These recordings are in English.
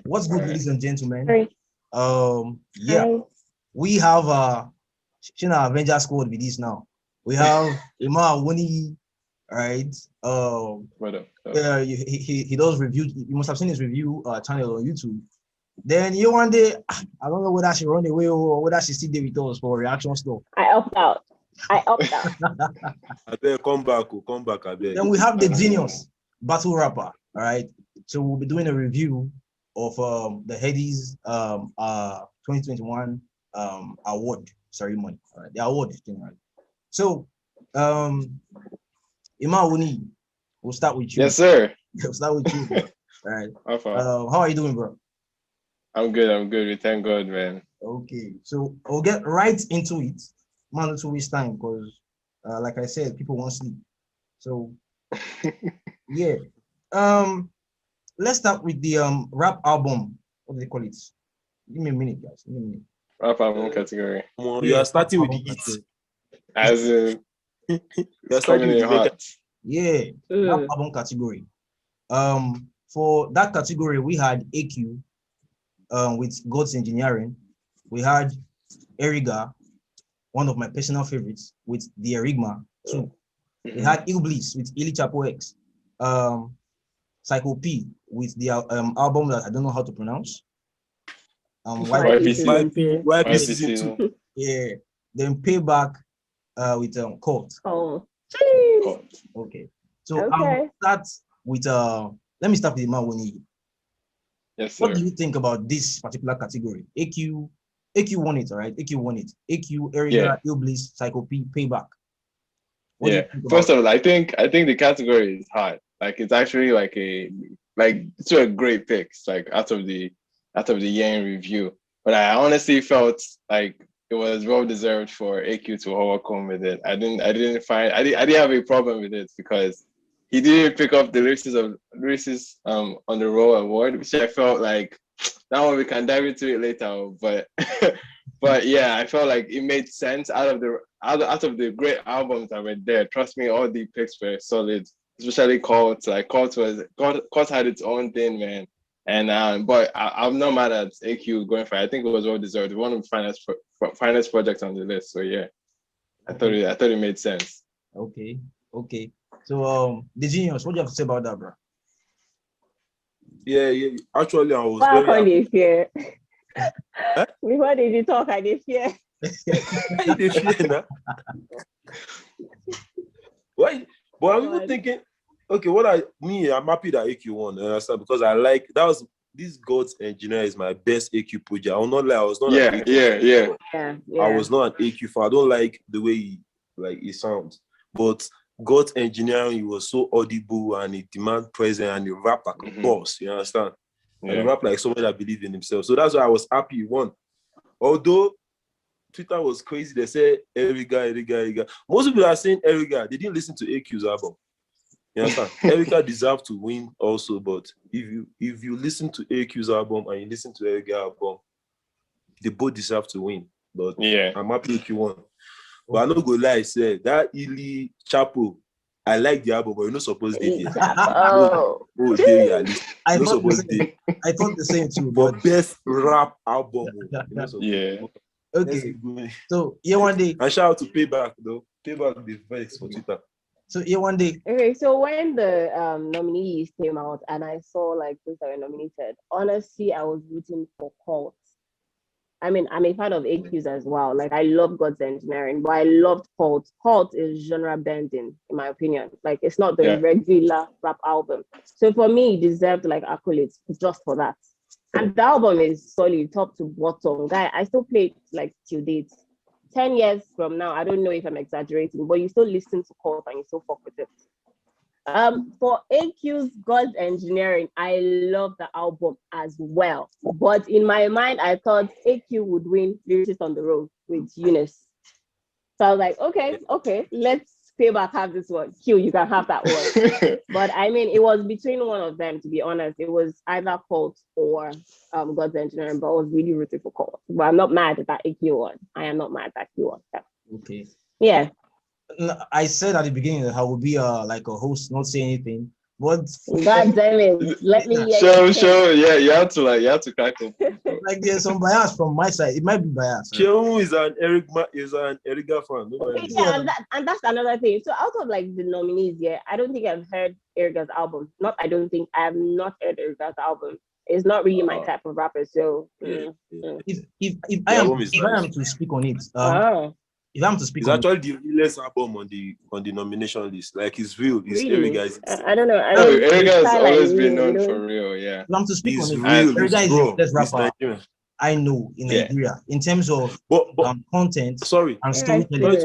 What's good, ladies and gentlemen? Sorry. Yeah, Hi. we have Shina Avenger squad with this now. We have Emma Owoniyi, right? What up? He does review. You must have seen his review channel on YouTube. Then Yewande, I don't know whether she run away or whether she still there with us for reaction stuff. I opt out. I beg, come back, I beg. Then we have Dejinious, battle rapper. All right. So we'll be doing a review of the Headies 2021 award ceremony. All right, the award thing, right? So Emma Owoniyi, we'll start with you. Yes, sir. We'll start with you. Bro. All right. How are you doing, bro? I'm good. We thank God, man. Okay, so we'll get right into it. Man, 2 weeks time, because like I said, people won't sleep. So yeah. Let's start with the rap album. What do they call it? Give me a minute, guys. Give me a minute. Rap album category. You are starting with the hits. As in, you're starting with the hot. Yeah, rap album category. For that category, we had AQ with God's Engineering. We had Eriga, one of my personal favorites, with the Erigma too. We had Ilbliss with Ili Chapo X. Psycho P with the album that I don't know how to pronounce. YPC. Yeah. Then Payback with Court. Oh. Okay. So I'll start with let me start with Emma Owoniyi. Yes, sir. What do you think about this particular category? AQ won it, all right? AQ won it. AQ, Area, Ilbliss, Psycho P, Payback. First of all, I think the category is hard. Like it's actually it's a great picks, like out of the year in review. But I honestly felt like it was well deserved for AQ to overcome with it. I didn't have a problem with it because he didn't pick up the Lyricist on the Raw Award, which I felt like that one we can dive into it later. But but yeah, I felt like it made sense out of the great albums that were there. Trust me, all the picks were solid. Especially Court. Like Court had its own thing, man. And but I'm not mad at AQ going for it. I think it was well deserved. One of the finest projects on the list. So yeah, I thought it made sense. Okay. So Dejinious, what do you have to say about that, bro? Yeah. Actually, I was very fear. Before did you talk, I did fear. You did fear now. Why? But I'm even thinking, okay, I'm happy that AQ won, because I like this God's Engineer is my best AQ project. I will not lie, I was not an AQ fan. I was not an AQ fan. I don't like the way he sounds. But God's Engineering, he was so audible and he demand present and he rap like a boss, you understand? And he rap like someone that believes in himself. So that's why I was happy he won. Although Twitter was crazy. They say Eriga. Most people are saying Eriga. They didn't listen to AQ's album. You understand? Eriga deserved to win also, but if you listen to AQ's album and you listen to Eriga album, they both deserve to win. But I'm happy AQ won. But I'm not gonna lie, I said that Ili Chapo, I like the album, but you're not supposed to be. I thought the same too. But best rap album. Okay. So Yewande. And shout out to Payback though. Payback the voice for Twitter. So Yewande. Okay, so when the nominees came out and I saw like those that were nominated, honestly, I was rooting for Court. I mean, I'm a fan of AQs as well. Like I love God's Engineering, but I loved Court. Court is genre bending, in my opinion. Like it's not the regular rap album. So for me, it deserved like accolades just for that. And the album is solid, top to bottom. Guy, I still play it like till date. 10 years from now, I don't know if I'm exaggerating, but you still listen to Court and you still fuck with it. For AQ's God's Engineering, I love the album as well. But in my mind, I thought AQ would win Lyricist on the Road with Eunice. So I was like, okay, let's Payback have this one. Q, you can have that one. But I mean, it was between one of them, to be honest. It was either Court or God's Engineering, but I was really rooting for Court. But I'm not mad at that AQ one. I am not mad at that Q one. Okay. Yeah. I said at the beginning that I would be like a host, not say anything. But God damn it. Let me show. Yeah, you have to crack up. Like there's some bias from my side. It might be bias. Seun is an Eriga fan. Yeah, and that's another thing. So out of like the nominees, I don't think I've heard Eriga's album. I have not heard Eriga's album. It's not really my type of rapper. So if I am to speak on it, if I'm to speak, it's actually the realest album on the nomination list. Like it's real. It's really? Eriga. I don't know. Eriga has always been known for real. Yeah. If I'm to speak on it, Eriga is the best rapper I know in Nigeria in terms of content. Sorry to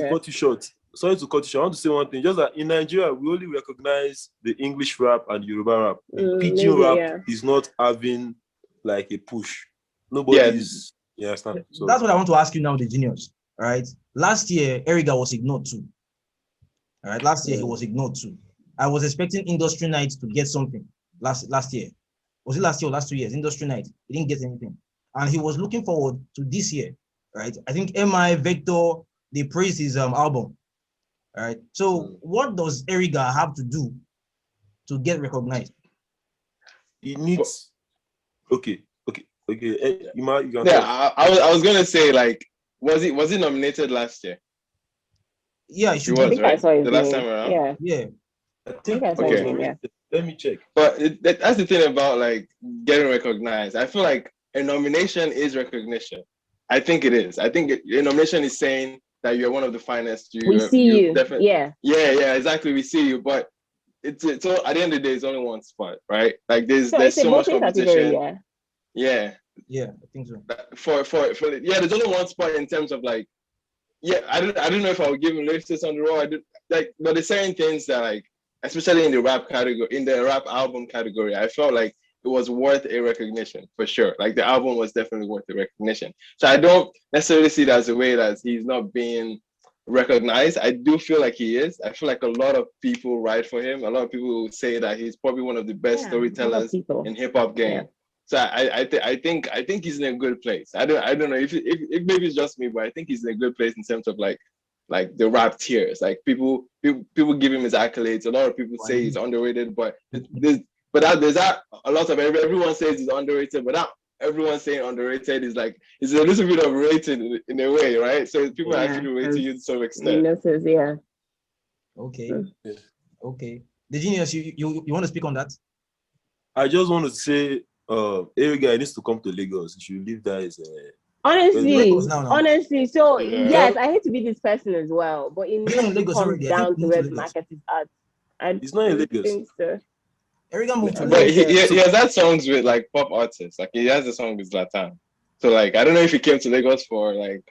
cut you short. I want to say one thing. Just that in Nigeria, we only recognize the English rap and Yoruba rap. Pidgin rap is not having like a push. Nobody is. Yeah, so that's what I want to ask you now, Dejinious. All right. Last year, Eriga was ignored too. All right. Last year, he was ignored too. I was expecting Industry Night to get something last year. Was it last year or last 2 years? Industry Night. He didn't get anything. And he was looking forward to this year. Right. I think MI, Vector, they praised his album. All right. So what does Eriga have to do to get recognized? He needs. Okay. I was gonna say, like, was he nominated last year? Yeah, he was, right? The last time around. Yeah. I think I saw his name. Let me check. But that's the thing about like getting recognized. I feel like a nomination is recognition. I think it is. I think a nomination is saying that you're one of the finest. We see you. Definitely. Yeah, exactly. We see you, but it's all, at the end of the day, it's only one spot, right? Like there's so much competition. Yeah, I think so. For there's only one spot in terms of like, I don't know if I would give him Lyricist on the roll. But there's certain things that like, especially in the rap category, in the rap album category, I felt like it was worth a recognition for sure. Like the album was definitely worth the recognition. So I don't necessarily see it as a way that he's not being recognized. I do feel like he is. I feel like a lot of people write for him. A lot of people say that he's probably one of the best storytellers in hip hop game. So I think he's in a good place. I don't know if maybe it's just me, but I think he's in a good place in terms of like the rap tiers. Like people give him his accolades. A lot of people say he's underrated, but there's a lot of everyone says he's underrated, but not everyone saying underrated is like it's a little bit of rated in a way, right? So people are actually rating you to some extent. Okay. Dejinious, you want to speak on that? I just want to say Eriga needs to come to Lagos. You should leave that as honestly. So yes, I hate to be this person as well, but it needs to come down to where the market is at. It's not in Lagos. Eriga moved to Lagos. He has had songs with like pop artists. Like he has a song with Zlatan. So like I don't know if he came to Lagos for like.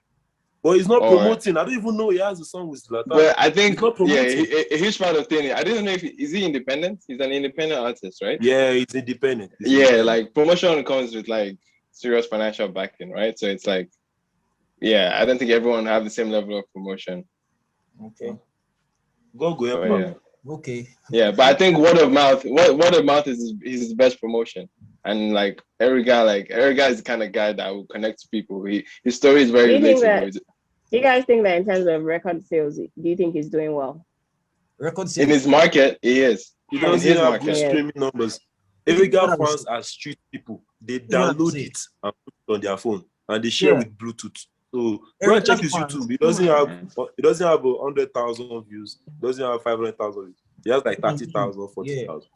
Well, he's not promoting. I don't even know he has a song with Zlatan. But I think a huge part of thing. I didn't know if is he independent. He's an independent artist, right? Yeah, he's independent. Like promotion comes with like serious financial backing, right? So it's like, I don't think everyone have the same level of promotion. Okay. Okay. Yeah, but I think word of mouth is his best promotion. And like Eriga is the kind of guy that will connect to people. His story is very relatable. Do you guys think that in terms of record sales, do you think he's doing well? Record sales? In his market, he is. He doesn't have good streaming numbers. Eriga fans are street people. They download it and put it on their phone and they share with Bluetooth. So go and check his YouTube. He doesn't have 100,000 views. He doesn't have 500,000 views. He has like 30,000, 40,000.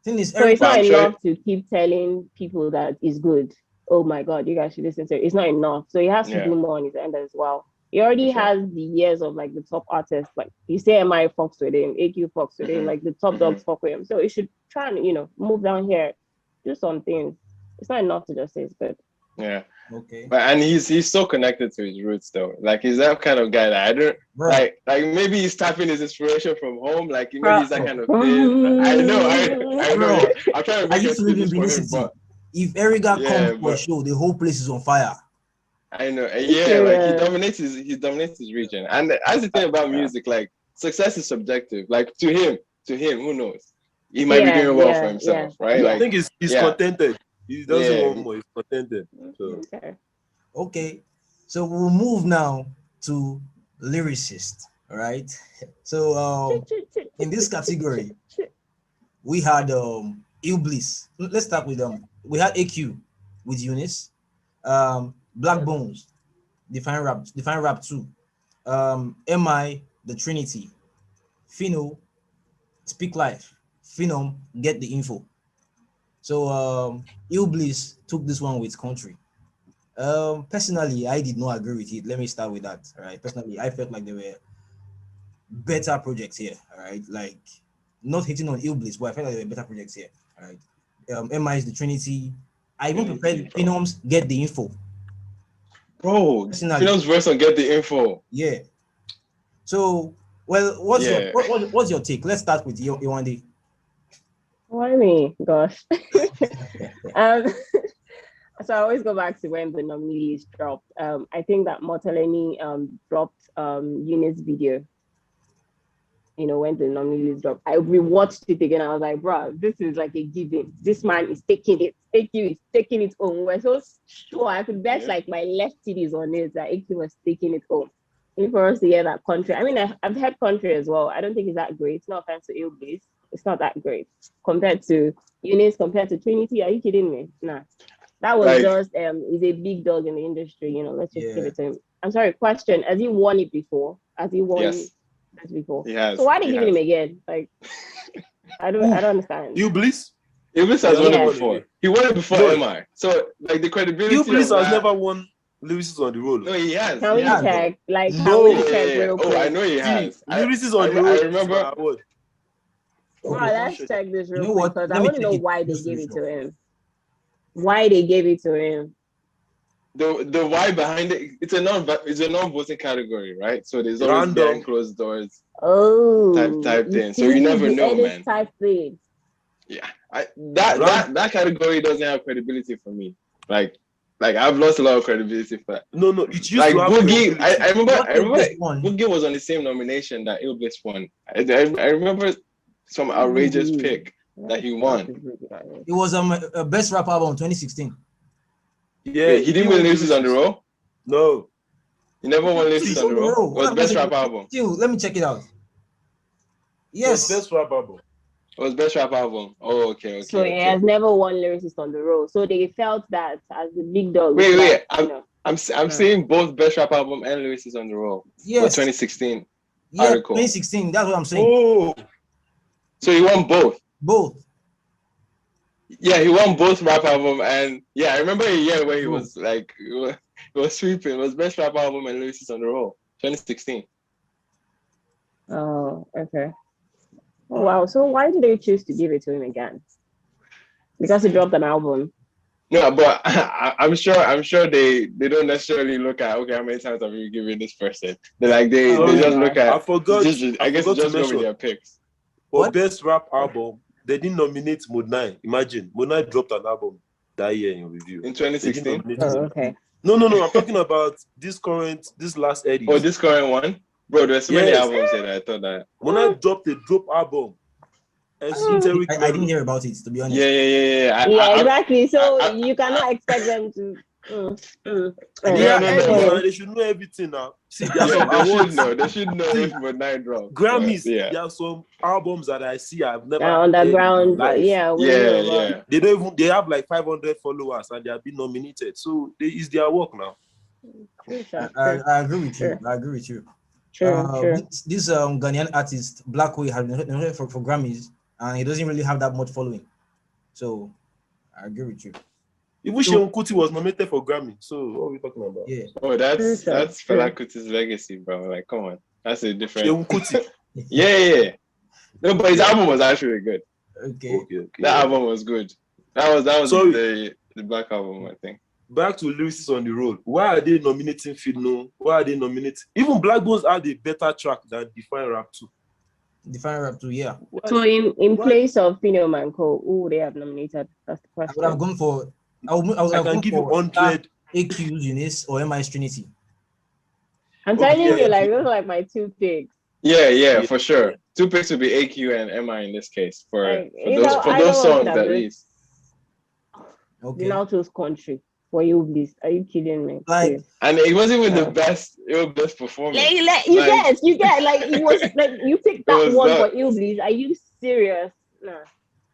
So it's not enough to keep telling people that it's good. Oh my God, you guys should listen to it. It's not enough. So he has to do more on his end as well. He already has the years of like the top artists. Like you say MI fucks with him, AQ fucks with him, like the top dogs fuck with him. So he should try and, move down here, do some things. It's not enough to just say it's good. Yeah. Okay. But and he's so connected to his roots though. Like he's that kind of guy that I don't like maybe he's tapping his inspiration from home. Like maybe he's that kind of thing. I know. I'm trying to make it for him, but if Eriga comes for a show, the whole place is on fire. I know. Like he dominates his region. And that's the thing about music, like success is subjective. Like to him, who knows? He might be doing well for himself, right? Like, I think he's contented. He doesn't want more. He's contented. So. Okay. So we'll move now to Lyricist. All right. So in this category, we had Ill Bliss. Let's start with we had AQ with Eunice, Black Bones, Define Rap 2, MI, The Trinity, Phino, Speak Life, Phenom, Get the Info. So Ill Bliss took this one with Country. Personally, I did not agree with it. Let me start with that. All right. Personally, I felt like there were better projects here. All right. Like, not hitting on Ill Bliss, but I felt like there were better projects here. All right. MI is The Trinity. I even prepared Phenom's Get the Info. Bro, Phenom's verse on Get the Info. Yeah. So, well, what's your take? Let's start with Yewande. Why me? Gosh. So I always go back to when the nominees dropped. I think that Moteleni dropped Eunice video. You know, when the nominees dropped, I rewatched it again. I was like, bro, this is like a given. This man is taking it. AQ is taking it home. We're so sure. I could bet like my left titties on it that AQ was taking it home. And for us to hear that Country, I mean, I've heard Country as well. I don't think it's that great. It's not offense to Ill Bliss. It's not that great compared to Eunice, compared to Trinity. Are you kidding me? Nah. That was just he's a big dog in the industry, you know. Let's just give it to him. I'm sorry, question. Has he won it before? Has he won it before? Yes. So why are they giving him again? Like I don't understand. Ill Bliss? Ill Bliss has won it before. He won it before MI. So like the credibility. Ill Bliss has never won Lyricist on the road. No, he has. Can we check? Like real quick? Oh, I know he has. Lyricist on the road. I remember. Bro, let's check this real quick because I want to know why they gave it to him. Why they gave it to him? The why behind it? It's a non-voting category, right? So there's always behind closed doors. Type thing. So you never know, man. Type thing. Yeah, that category doesn't have credibility for me. Like I've lost a lot of credibility for that. No, it's used like to have Boogie. I remember Boogie was on the same nomination that Ill Bliss won. I remember some outrageous pick that he won. It was a best rap album 2016. Yeah, he didn't win Lyricist on the roll. No, he never won Lyricist on the roll. It was best rap album. Still, let me check it out. Yes, best rap album. It was best rap album. Oh, okay. So he has never won Lyricist on the roll. So they felt that as the big dog. Wait. I'm saying both best rap album and Lyricist on the roll. Yes. For 2016. Yeah, article. 2016. That's what I'm saying. Oh, so he won both. Both. Yeah, he won both rap album and I remember a year where he was like he was sweeping. It was best rap album and Lyricist on the roll. 2016. Oh, okay. Oh, wow. So why did they choose to give it to him again? Because he dropped an album. No, but I'm sure they don't necessarily look at how many times have you given this person. They just look at. I forgot. I guess just go with their picks. For best rap album, they didn't nominate Mode 9. Imagine Mode 9 dropped an album that year in review in 2016. Oh, okay. No. I'm talking about this last Headies. Oh, this current one, bro. There's so many albums that I thought that Mode 9 dropped a dope album. I didn't hear about it, to be honest. Yeah. Exactly. So you cannot expect them to. They should know everything now. See, they should know if Mode 9 drops. Grammys, there are some albums that I see I've never underground. Yeah. They don't even. They have like 500 followers and they have been nominated. So it's their work now. I agree with you. True. This Ghanaian artist Blackway has been nominated for Grammys, and he doesn't really have that much following. So I agree with you. Even Seun Kuti was nominated for Grammy. So what are we talking about? Yeah. Oh, that's Fela Kuti's legacy, bro. Like, come on, that's a different. Seun Kuti. Yeah. No, but his album was actually good. Okay. That album was good. That was the Black album, I think. Back to Lyricist on the road. Why are they nominating Phino? Why are they nominating? Even Black Bones had a better track than Define Rap 2. Define Rap 2, yeah. So in place of Phino Manco, who would they have nominated? That's the question. I would have gone for. I can give you 100 AQ Eunice or MI's Trinity. I'm telling you, like those are like my two picks. Yeah, for sure. Two picks would be AQ and MI in this case for those songs at least. Okay. You now chose Country for you, please. Are you kidding me? Like, and it wasn't even the best performance. Yes, you get like it was like you picked that one for Ilbliss. Are you serious? Nah.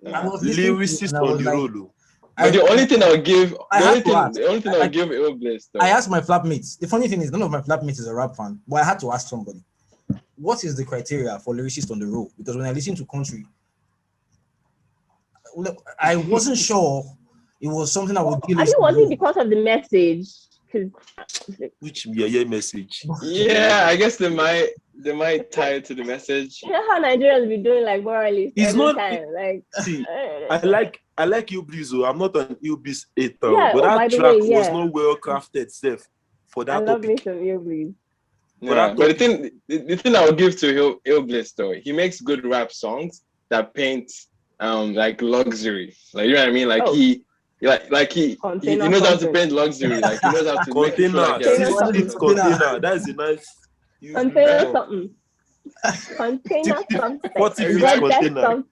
Lyricist on the road. But the only thing I'll give, the only thing I'll give Illbliss though. I asked my flatmates. The funny thing is, none of my flatmates is a rap fan, but I had to ask somebody, what is the criteria for lyricist on the road? Because when I listen to country, I wasn't sure it was something I would give. I think was it because of the message? Which message? Yeah, I guess they might tie it to the message. You know how Nigerians be doing like morally. It's not time, like. See, I like Illbliss. I'm not an Illbliss hater, Yeah, but that track was yeah. not well crafted, Steph. For that I love me topic. some Illbliss. Yeah, but the thing I would give to Illbliss though, he makes good rap songs that paint like luxury. Like you know what I mean? Like he knows how to paint luxury. Like he knows how to container. Container. That's a nice container something. Container something. What if it's container?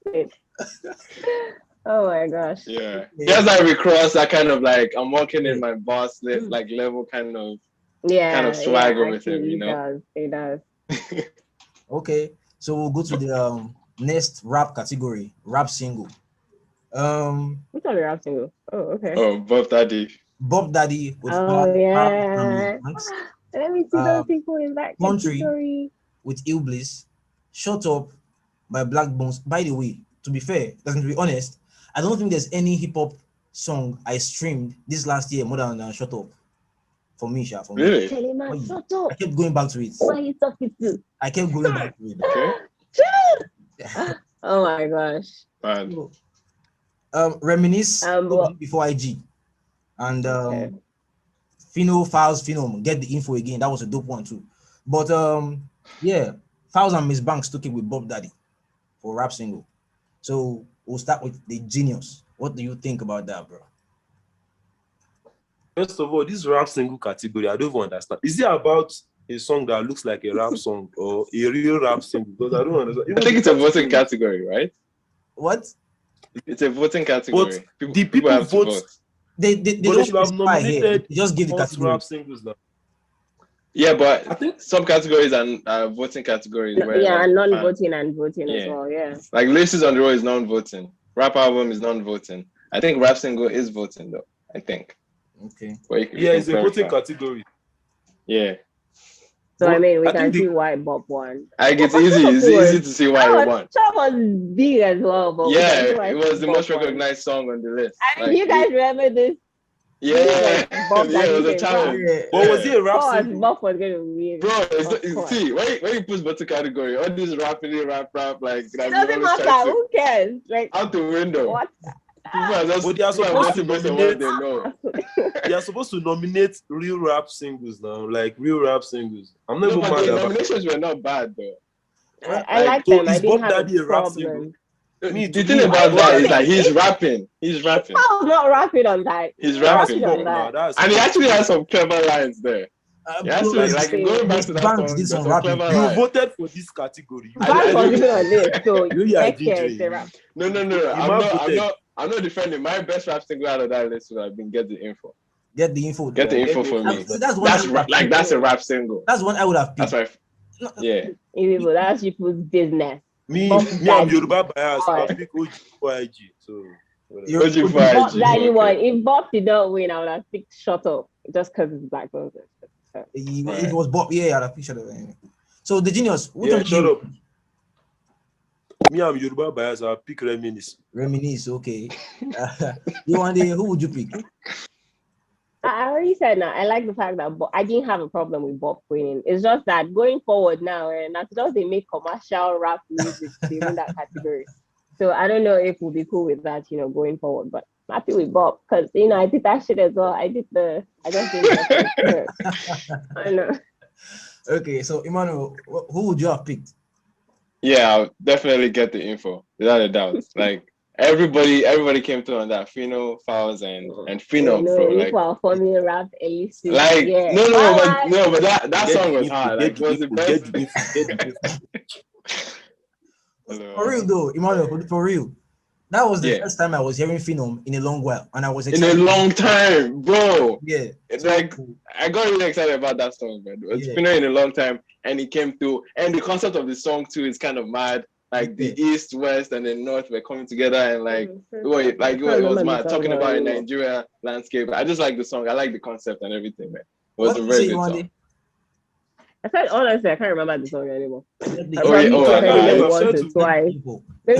Oh my gosh. Yeah. He has that recross, that kind of like I'm walking in my boss like level kind of swagger with him, you know. It does. Okay, so we'll go to the next rap category, rap single. Which one is rap single? Oh, okay. Oh, Bob Daddy. Bob Daddy with let me see those people in that country category. With Illbliss, Shut Up by Black Bones. By the way, to be fair, to be honest, I don't think there's any hip hop song I streamed this last year more than Shut Up. For me, Sha. For me. Really? Shut up. I kept going back to it. Why are you talking to? I kept going back to it. Okay. Oh my gosh. Man. Reminisce before IG. And Phino Files Phenom, Get the Info Again. That was a dope one too. But yeah, Files and Miss Banks took it with Bob Daddy for rap single. So we'll start with Dejinious. What do you think about that, bro? First of all, this rap single category, I don't even understand. Is it about a song that looks like a rap song or a real rap single? Because I don't understand. I think it's a voting category, right? What? It's a voting category. But people have vote. They don't have nominated. They just give the category. Rap singles now. Yeah, but I think some categories are voting categories. Yeah, and non-voting and voting as well. Yeah. Like Lyricist on the Road is non-voting. Rap album is non-voting. I think rap single is voting though. I think. Okay. It's a voting category. Yeah. So I mean, we can see why Bob won. It's easy to see why he won. Trap was big as well, but it was the most recognized song on the list. I mean, you guys remember this? Yeah, it was a challenge. But was it a rap single? Bob was getting weird. Bro, see, when you put voting category, all this rap, like it doesn't matter. Who cares? Like out the window. What? But they are supposed to nominate. They are supposed to nominate real rap singles now, like real rap singles. I'm not even mad the nominations were not bad though. I like them. I didn't Bob have Daddy a problem. The thing about that is that he's rapping. I was not rapping on that. He's rapping on that. And he actually has some clever lines there. Like going back to that song, you voted for this category. Banks was even on this, so No. I'm not defending. My best rap single out of that list would have been Get the Info. Get the Info. Get the Info for me. That's a rap single. That's one I would have picked. That's right. Yeah. That's people's business. Me, I'm Yoruba bias. I pick OG for IG. So OG for IG. If Bob did not win, I would have picked Shut Up just because it's Black Bones. It was Bob. Yeah, I'd have picked Shut Up. So Dejinious, Shut Up. Me, I'm Yoruba bias. I'll pick Reminisce. Reminisce, okay. Yewande, who would you pick? I already said now, I like the fact that I didn't have a problem with Bob winning. It's just that going forward now, and that's just they make commercial rap music in that category. So I don't know if we'll be cool with that, going forward. But I'm happy with Bob because I did that shit as well. I just did that. I know. Okay, so Emmanuel, who would you have picked? Yeah, I'll definitely Get the Info, without a doubt. Like everybody came through on that. Phino, Files, and Phenom, bro. For me, rap, illustrious. Like but that song was hard. Like, was the best. For real though, Emmanuel, for real. That was the first time I was hearing Phenom in a long while, and I was excited. In a long time, bro. Yeah, it's like I got really excited about that song, man. It's Phenom in a long time, and he came through. And the concept of the song too is kind of mad. like the East, West, and the North were coming together and like it was mad talking about a Nigeria landscape. I just like the song. I like the concept and everything, man. It was a very good song. I said honestly, I can't remember the song anymore. Maybe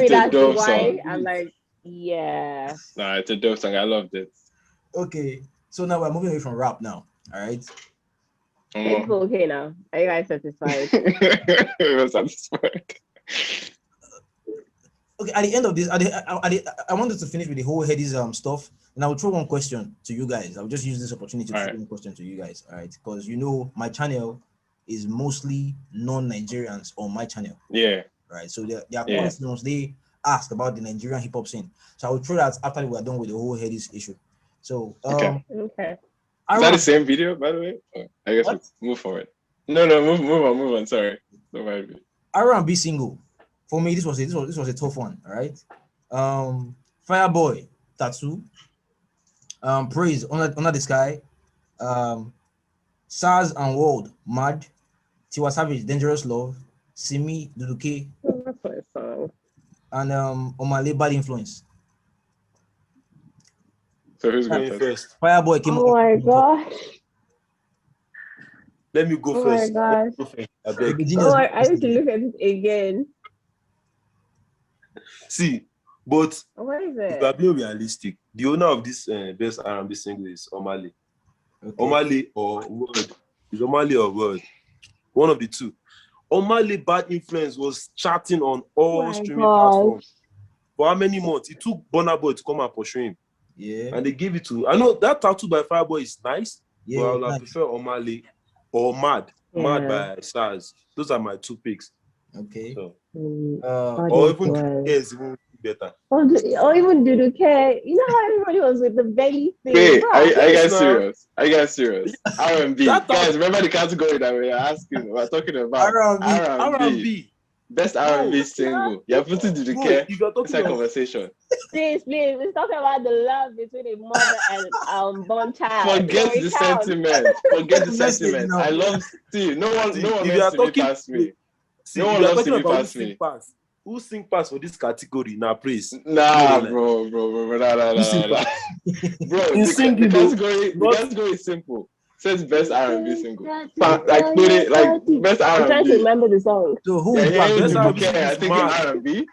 that's why I'm like, yeah. Nah, it's a dope song. I loved it. Okay, so now we're moving away from rap now. All right. It's okay now. Are you guys satisfied? We're satisfied. Okay, at the end of this, I wanted to finish with the whole Headies stuff, and I will throw one question to you guys. I'll just use this opportunity to throw one question to you guys. All right, because you know my channel is mostly non-Nigerians on my channel. Yeah. Right. So there are questions they asked about the Nigerian hip hop scene. So I will throw that after we are done with the whole Headies issue. So okay. Is that the same video, by the way? I guess we'll move forward. No, move on. Sorry. R&B single. For me, this was a tough one. All right. Fireboy, Tattoo. Praise, Under the Sky. SARS and World, Mad. Tiwa Savage, Dangerous Love. Simi, Duduke. And Omale, Bad Influence. So who's going first? Fireboy came up. Oh my gosh. Let me go first. Oh my gosh. I need to look at it again. See, but what is it? if I'm being realistic, the owner of this best R&B single is Omale. Okay. Omale or Word. Is Omale or Word? One of the two. Omale, Bad Influence was charting on all streaming platforms. For how many months? It took Burna Boy to come and pursue him. Yeah. And they gave it to. I know that Tattoo by Fireboy is nice. Yeah. But I would prefer Omale or Mad. Mad by SARS. Those are my two picks. Okay. So, or even is even better. Or even Duduke. You know how everybody was with the belly thing. Hey, I got serious. R&B. Guys, remember the category that we were asking? We're talking about R&B. Best R&B single. You're putting Duduke. It's a conversation. Please. Let's talk about the love between a mother and born child. Forget the sentiment. I love Steve. No one loves to be past me. No one loves to be past me. Who sing pass for this category? Nah, please. Nah, bro. Nah. Bro, the category is simple. Says best R&B single. Like put it like best R&B. I'm trying to remember the song. So who best R&B? I think R&B.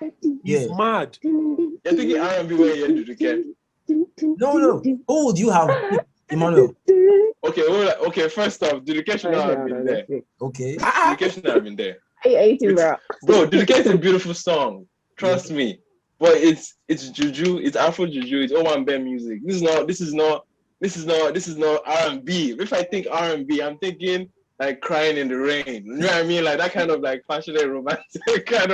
He's mad. You're thinking R&B where you do the No. Who do you have, Emmanuel? Okay. First off, Duduke should not have been there. Okay. Duduke should not have been there. Bro, Duduke is a beautiful song. Trust me. But it's juju. It's Afro juju. It's Owambe music. This is not R&B. If I think R&B, I'm thinking like Crying in the Rain. You know what I mean? Like that kind of like passionate romantic kind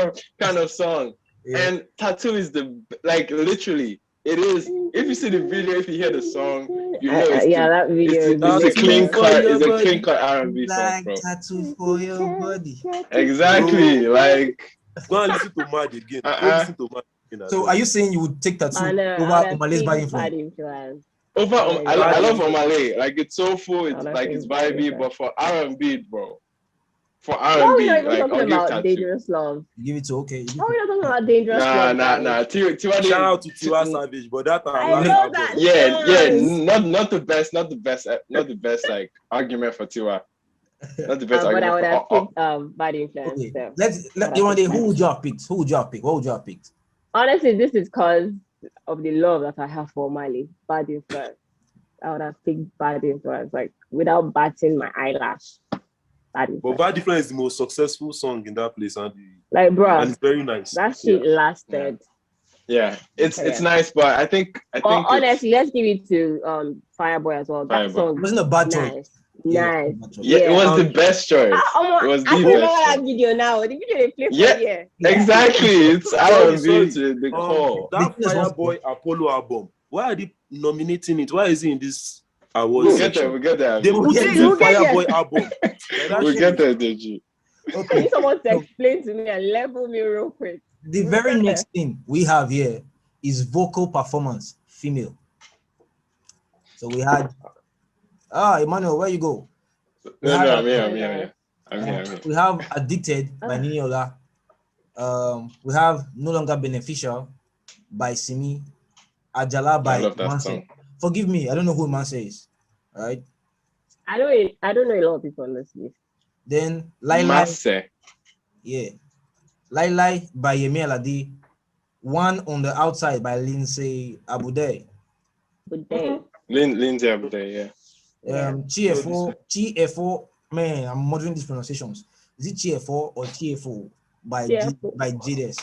of song. Yeah. And Tattoo is literally it is. If you see the video, if you hear the song, you know that video. It's a clean cut R&B song, bro. Tattoo for your body. Exactly. Like go and listen to Mad again. Listen to Mad again. So are you saying you would take Tattoo over Omale's Bad Influence? I love Omale. Like it's soulful, it's vibey, but for R&B, bro. For R&B, talking about Dangerous Love. Give it to okay. How are we not talking about Dangerous Love? Nah. Shout out to Tiwa Savage, but that not the best like argument for Tiwa. Not the best argument. But I would have picked Bad Influence. Okay. So. Let's Yewande, who would you have picked? What would you have picked? Honestly, this is because of the love that I have for Omale. Bad Influence. I would have picked Bad Influence, like without batting my eyelash. But Bad Influence is the most successful song in that place, and it's very nice. That shit lasted. Yeah, it's nice, but I think honestly, let's give it to Fireboy as well. That song wasn't a bad choice. Nice. Yeah, it was the best choice. It was the best. That video now. The video they play for exactly. It's R&B to the core. That Fireboy Apollo album. Why are they nominating it? Why is it in this award section? We'll get there. They put it in the Fireboy album. We'll get there, Deji. Okay. I need someone to explain to me and level me real quick. The very next thing we have here is vocal performance, female. So we had Emmanuel, where you go? I'm here. We have Addicted by Niniola. We have No Longer Beneficial by Simi, Ajala by Manse. Forgive me, I don't know who Manse is. All right. I don't know a lot of people on this list. Then Lai. Yeah. Lai by Yemi Alade. One on the Outside by Lindsay Abude. Lindsay Abude, yeah. TFO, man, I'm murdering these pronunciations. Is it TFO or TFO by Jades?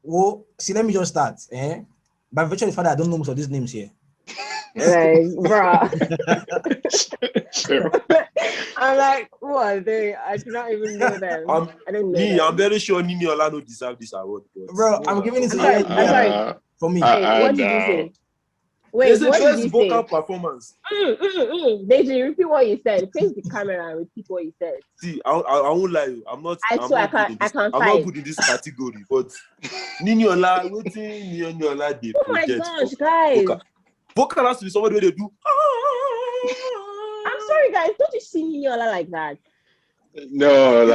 Oh, see, let me just start. By virtue of the fact that I don't know most of these names here. Like, bro. I'm like, what? I do not even know them. I don't know. I'm very sure Niniola don't deserve this award. Bro, I'm giving it to you. For me. What did you say? Wait, what did you vocal say? Performance. Deji, repeat what you said. Face the camera and repeat what you said. See, I won't lie you. I'm not good in this category, but Niniola, what thing Niniola did? Oh my gosh, guys. Vocal has to be somebody where they do. I'm sorry, guys. Don't you see Niniola like that? No,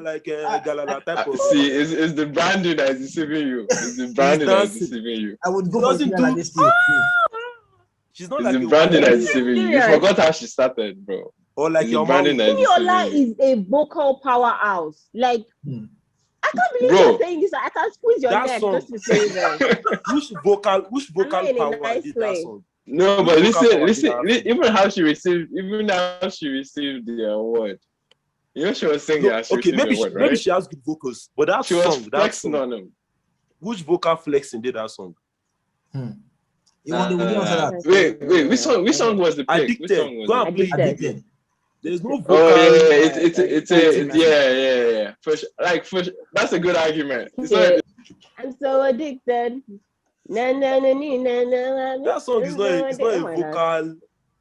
like Galala type of. See, it's the branding that is deceiving you. It's the branding that is deceiving you. I would go for like this. She's not it's like the branding that is deceiving you. You forgot how she started, bro. Or like your branding. Niniola is a vocal powerhouse. Like, I can't believe you're saying this. I can squeeze your neck just to say that. Which vocal power did that song? No, but listen, even how she received the award. You know she was singing. Maybe she has good vocals, but that she song, that song, on him. Which vocal flexing did that song? Wait, which song was the pick? Addicted. Go and play Addicted. There's no vocal. Oh yeah. That's a good argument. I'm so addicted. That song is not a vocal.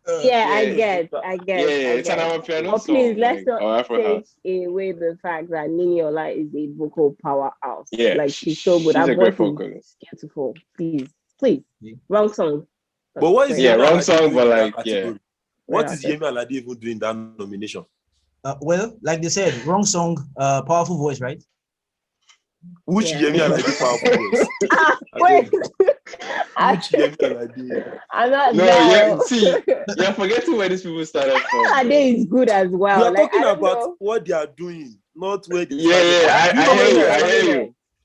I get. Yeah, it's an piano song. Please, let's not take away the fact that Niniola is a vocal powerhouse. Yeah, like she's so good. She's a great vocalist. Beautiful. Please. Wrong song. But what is wrong song? But like, what is Yemi Alade even doing that nomination? Well, like they said, wrong song, powerful voice, right? Which Yemi Alade powerful voice? Wait. Which Yemi Alade? I'm not. You're forgetting where these people started from. Alade is good as well. We are talking about what they are doing, not where they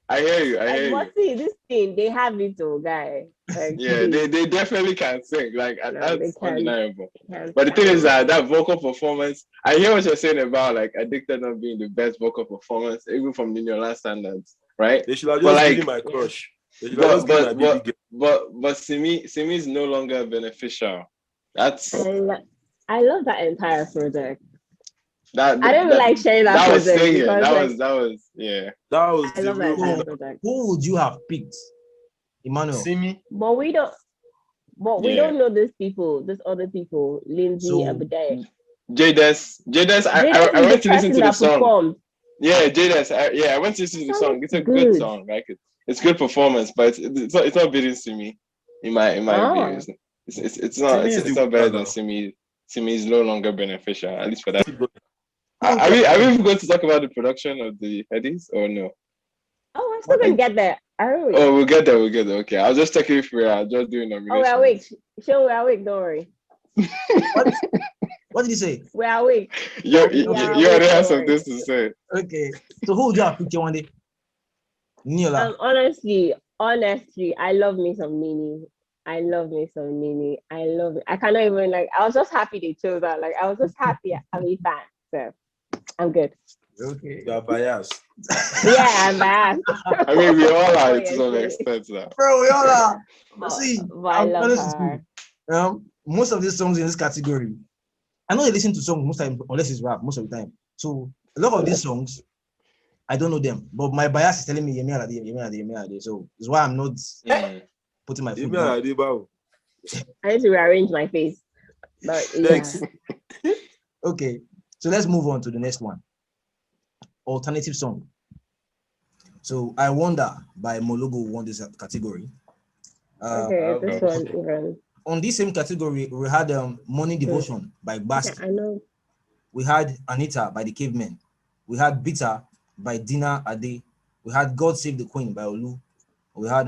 I hear you. But see, this thing, they have it, guy. Like, they definitely can sing. Like, that's undeniable. But the thing is that vocal performance, I hear what you're saying about like Addicted not being the best vocal performance, even from Niniola standards, right? They should have just given my crush. But Simi is no longer beneficial. That's I love that entire project. I don't like sharing that project. That was I love that entire project. Who would you have picked? Emmanuel. Simi. But we don't know these people, these other people, Lindsay Abude. Jades, I went to listen to the song. Performed. Yeah, Jades, I went to listen to the song. It's a good song, right? It's good performance, but it's not beating Simi, in my view. It's not better than Simi. Simi is no longer beneficial, at least for that. Are we going to talk about the production of the Headies or no? Oh, we're still gonna get there. Oh, we'll get there. Okay, I'll just check if we are just doing nominations. Oh, we're awake. Sure, we're awake. Don't worry. What did you say? We're awake. You already have some things to say. Okay. So who would you have picked Yewande? Niniola. Honestly, I love me some Nini. I love it. I cannot even I was just happy they chose that. Like I was just happy I'm a fan. So I'm good. Okay. You are biased. Yeah, I'm biased. I mean, we all are to some extent now. Bro, we all are. See, I love her. Most of these songs in this category, I know they listen to songs most time, unless it's rap, most of the time. So a lot of these songs, I don't know them. But my bias is telling me Yemi Alade. So it's why I'm not putting my foot down. I need to rearrange my face. But Thanks. Okay. So let's move on to the next one. Alternative song. So I Wonder by Mologo won this category. This one even. On this same category, we had Morning Devotion by Basti. I know. We had Anita by The Cavemen. We had Bitter by Dina Ade. We had God Save the Queen by Olu. We had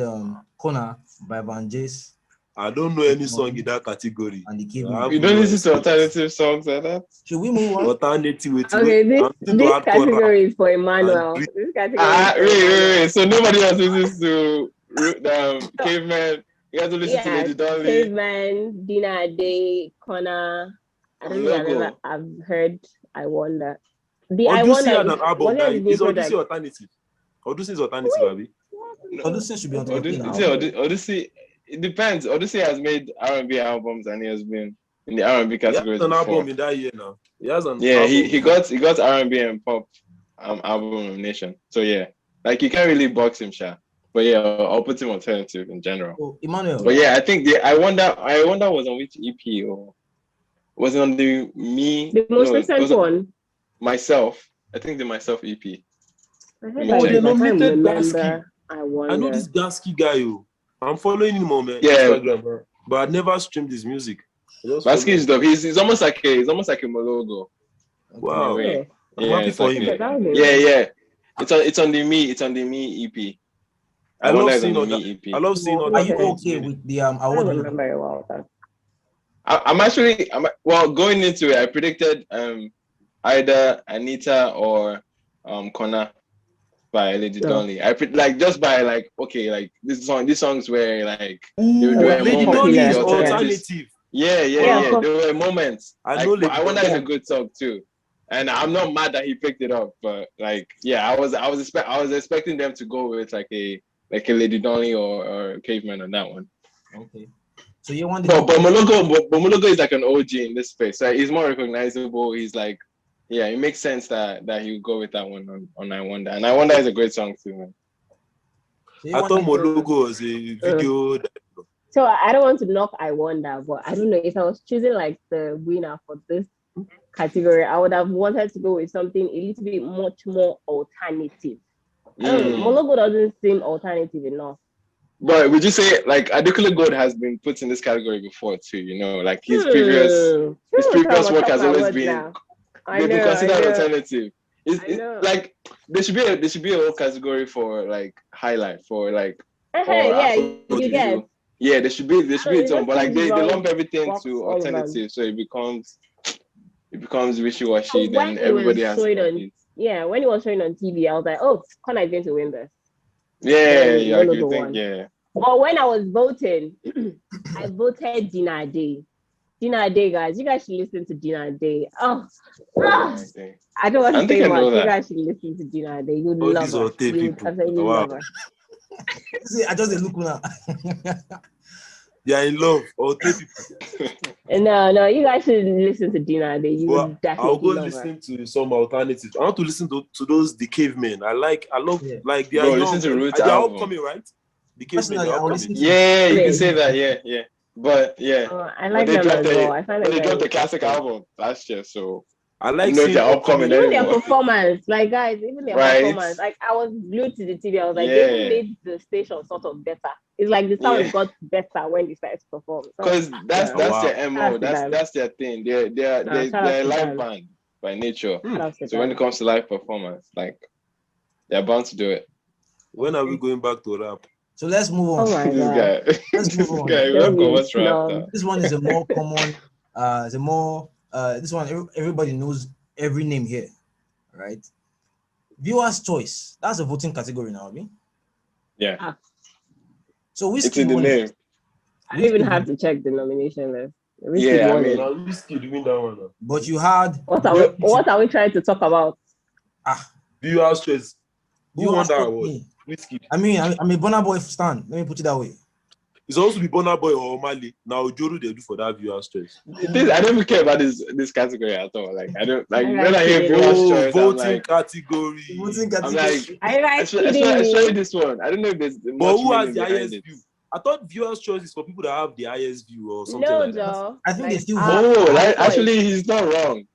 Kona by Van Jace. I don't know any song in that category. And the you don't listen to alternative songs like that? Should we move on? Alternative with okay, this category is for Emmanuel. This category wait. So nobody else listens to Caveman. You have to listen to Lady Dolly. Caveman, Dina Ade, Kona. I don't know. I've heard I Wonder. I Wonder an album. Is Odyssey alternative? Odyssey is alternative, Abby. Odyssey should be alternative. Odyssey. It depends. Odyssey has made R&B albums and he has been in the R&B category. He has an album in that year now. He has an album. He got R&B and pop album nomination. So yeah, like you can't really box him, Sha. But yeah, I'll put him alternative in general. Oh, Emmanuel. But yeah, I think I wonder was on which EP or was it on the most recent one? Myself. I think the Myself EP. They nominated Gasky. I know this Gasky guy. I'm following him on Instagram, but I never streamed his music. Gasky is dope. He's almost like a Mologo. Wow. Yeah, I'm happy for him. Yeah. It's on the Me EP. I love seeing all that. I love seeing all that. Are you okay with the award? I don't remember very well. I'm going into it. I predicted either Anita or Kona by Lady Dolly. I just by these songs were like Lady Dolly is alternative. Yeah. There were moments. I wonder it's a good song too. And I'm not mad that he picked it up, but I was expecting them to go with like a Lady Dolly or Caveman on that one. Okay. So you want but Mologo is like an OG in this space. So he's more recognizable. He's like, yeah, it makes sense that he would go with that one on I Wonder. And I Wonder is a great song too, man. I thought Mologo was a video. So I don't want to knock I Wonder, but I don't know if I was choosing like the winner for this category, I would have wanted to go with something a little bit much more alternative. Mologo doesn't seem alternative enough. But would you say like Adekunle Gold has been put in this category before too? You know, like his previous work has always been been considered alternative. Like there should be a whole category for like highlight for like. You get. Yeah, there should be its own, but like they lump everything to alternative, so it becomes wishy-washy. Then everybody has. When it was showing on TV, I was like, "Oh, Connor is going to win this." Yeah. But when I was voting, I voted Dina Ade. Dina Ade, guys, you guys should listen to Dina Ade. I don't want to say much. You guys should listen to Dina Ade. You would love her. You would absolutely love her. See, I just look now. They are in love. No, you guys should listen to Dina Ade. You would definitely I'll go listen to some alternatives. I want to listen to those The Cavemen. I love like they are listen to Roots they are upcoming, right? The Cavemen are upcoming. Yeah, you can say that. Yeah. But yeah, I like them as well. I find they dropped the classic album last year, so I like seeing their upcoming. Even their performance, like guys, even their performance. Like I was glued to the TV. I was like, they made the station sort of better. It's like the sound got better when they started to perform. Because that's their MO. That's their thing. They're a live band by nature. So when it comes to live performance, like they're bound to do it. When are we going back to rap? So let's move on. Oh my God. Let's move on. This one is a more common. This one everybody knows every name here, right? Viewer's choice. That's a voting category now, right? Yeah. So it's in the name. I didn't even have to check the nomination list. Wizkid win that one. But you had what are we trying to talk about? Viewer's choice. Who won that award? Wizkid. I'm a Burna Boy stan. Let me put it that way. It's also to be Burna Boy or Mali. Now Joru they do for that viewer's choice. I don't care about this category at all. Like I don't like when I hear viewer's choice. Voting category. I'm like, especially this one. I don't know if there's. But who has the highest view? I thought viewer's choice is for people that have the highest view or something like that. I think they still vote. Actually, he's not wrong.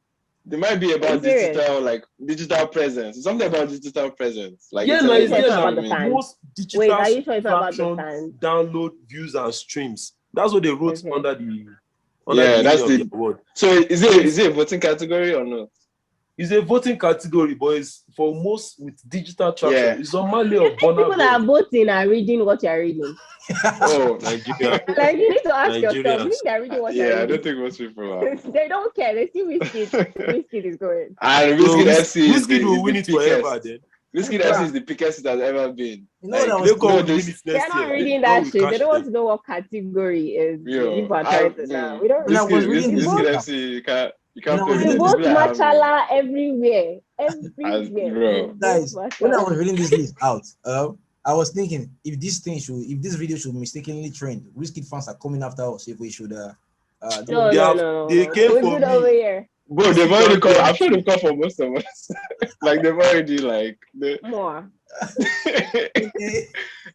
They might be about digital presence. Something about digital presence. Like most digital platforms download views and streams. That's what they wrote under the award. So is it a voting category or not? It's a voting category, but it's for most with digital traction. It's normally of Burna. People that are voting are reading what you're reading. Oh, Nigeria. Like you need to ask yourself, if they're reading what you're reading. I don't think most people are. They don't care. They see Wizkid is going. And Wizkid will win it forever then. Wizkid FC is the pickest it has ever been. You know that they're not reading that shit. They don't want to know what category is. We don't. Wizkid FC, you can't I vote Machala everywhere. Guys, when I was reading this list out, I was thinking if this video should mistakenly trend, Wizkid fans are coming after us if we should no. They came for me. Over here. Bro, they've already come. I'm sure they've come for most of us. Like they've already more.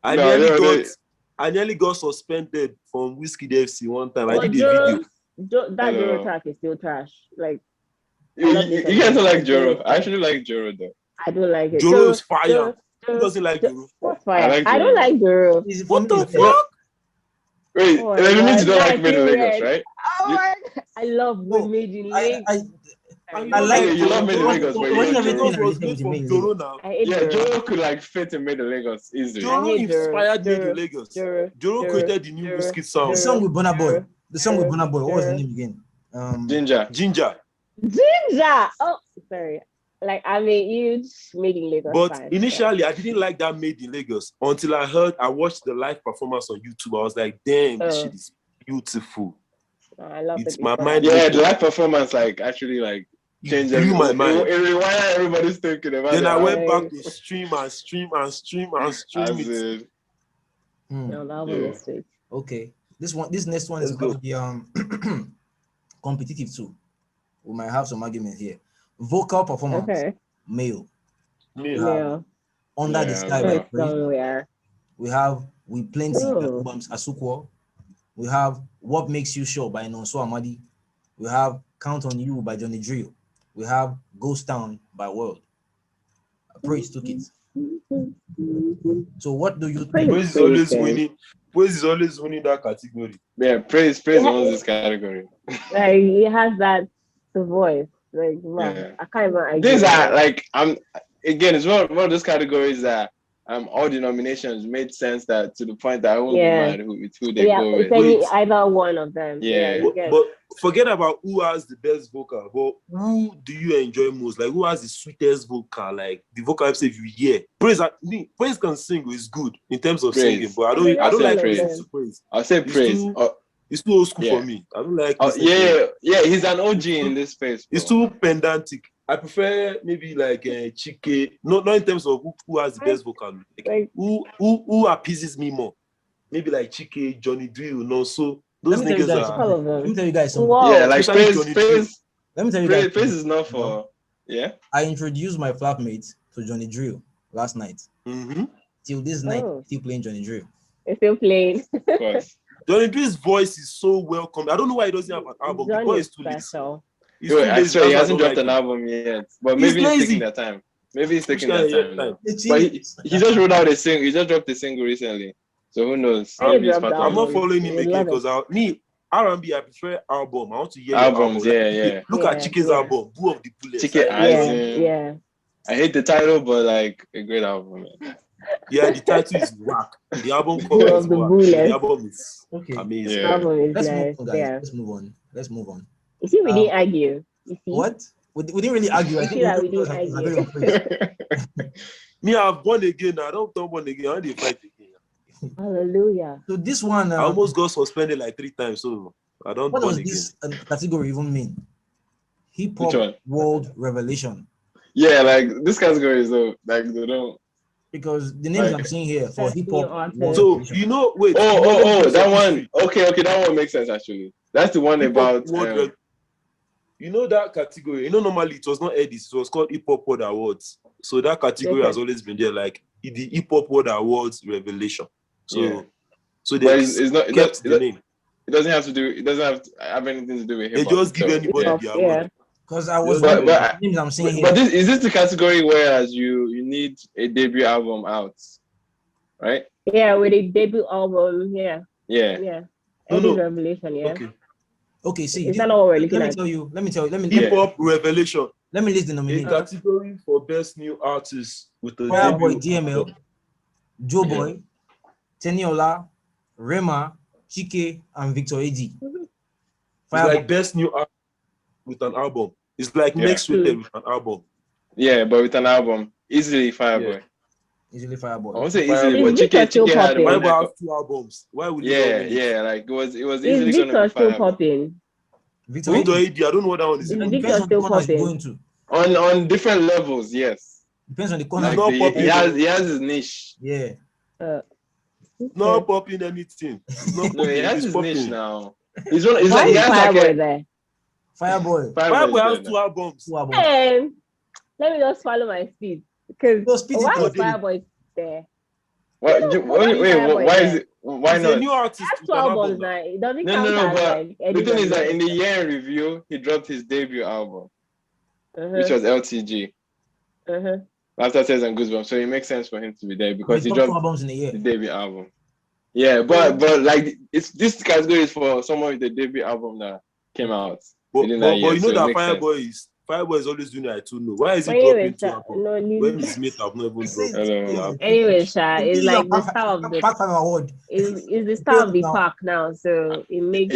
I nearly got suspended from Wizkid FC one time. I did a video. That Joro track is still trash. Like you guys don't like Joro. I actually like Joro though. I don't like it. Joro's fire. Who doesn't like Joro? Fire. I don't like Joro. What the fuck? Wait, you mean you don't like Made in Lagos, right? Oh I love Made in Lagos. I like you love Made in Lagos, but Joro could like fit in Made in Lagos easily. Joro inspired Made in Lagos. Joro created the new Wizkid song. The song with Burna Boy. What was the name again? Ginger. Oh, sorry. Like I'm a huge Made in Lagos but fan, initially I didn't like that Made in Lagos until I watched the live performance on YouTube. I was like, damn, this shit is beautiful. I love it's it. My mind. Yeah, the live performance actually changed my mind. It rewired everybody's thinking about it. Then I went back to stream it. No, that was sweet. Okay. This next one is going to be competitive too. We might have some argument here. Vocal performance, male. Under the Sky by Praise. We have We Plenty albums Asukwo. We have What Makes You Sure by Nonso Amadi. We have Count on You by Johnny Drill. We have Ghost Town by World. Praise took it. So what do you think? Praise is always winning. Praise is always winning that category. Yeah, Praise owns this category. Like he has that voice. Like man, I can't even. These are again, it's one of those categories that all the nominations made sense that to the point that I won't be mad with who they go with. Either one of them. But forget about who has the best vocal, but who do you enjoy most? Like who has the sweetest vocal? Like the vocal if you hear. Praise can sing, is good in terms of singing, but I don't like Praise. I'll say Praise. It's too old school for me. I don't like he's an OG in this space. It's too pedantic. I prefer maybe like Chike, not in terms of who has the best vocal, like who appeases me more. Maybe like Chike, Johnny Drill, so those niggas are. Let me tell you guys something. Wow. Yeah, like Praise. Let me tell you guys. Praise is not for. Yeah. I introduced my flatmate to Johnny Drill last night. Till this night, still playing Johnny Drill. It's still playing. Of course. Johnny Drill's voice is so welcome. I don't know why he doesn't have an album. The boy is too special. He hasn't dropped an album yet, but maybe he's taking their time. Maybe he's taking their time. But he just wrote out a single. He just dropped a single recently, so who knows? I'm not following him again because R&B I prefer album. I want to hear albums. Yeah. Look at Chike's album, Boo of the Bullets. Chike, I hate the title, but like a great album. Man. Yeah, the title is whack. The album cover is whack. The album is amazing. Yeah. Album is Let's move on. You see, we didn't argue. You see? What? We didn't really argue. I think we didn't argue. Me, I've won again. I don't born again. I only fight again. Hallelujah. So this one, I almost got suspended like 3 times. So I don't. What does this category even mean? Hip Hop World Revelation. Yeah, like this category is like they don't. Because the names I'm seeing here for hip hop. So you know, wait. That one. Okay, that one makes sense actually. That's the one about. You know that category. You know, normally it was not Headies. It was called Hip Hop World Awards. So that category has always been there, like the Hip Hop World Awards Revelation. So they kept the name. It doesn't have to do. It doesn't have anything to do with hip hop. They just give anybody the award. Because I was I'm saying here. But is this the category whereas you need a debut album out, right? Yeah, with a debut album, yeah. Revelation, Okay, see, is that not what we're looking at? Let me tell you. Hip Hop Revelation. Let me list the nominees. A category for best new artist with a Fireboy debut DML, Joe Boy, Teniola, Rema, Chike, and Victor AD. It's like best new artist with an album. It's like next week with an album. Yeah, but with an album, easily Fireboy. Yeah. Easily Fireboy. I won't say easily, but Chike had Fireboy has 2 albums. Why would yeah, like it was easily Is Victor still popping? Victor AD, I don't know what that one is. Is Victor still popping? On different levels, yes. Depends on the corner. Like he has his niche. Yeah. Not popping anything. No, he has his niche now. He's Why is Fireboy there? Fireboy has 2 albums. Hey, let me just follow my speed. Because why is Fireboy there? Wait, why is it? Why He's not? A new artist. That's 2 albums now. It doesn't count No, but like the thing is that in the year in review, he dropped his debut album, which was LTG. After Tears and Goosebumps, so it makes sense for him to be there because he dropped 2 albums in the year. The debut album. Yeah, but like this category is for someone with the debut album that came out. But you know so that Fireboy is always doing it too. Why is he dropping 2 albums when his mate have not even dropped? Anyway, Sha, it's like the star of the Pac Award. It's the star of the park now, so it makes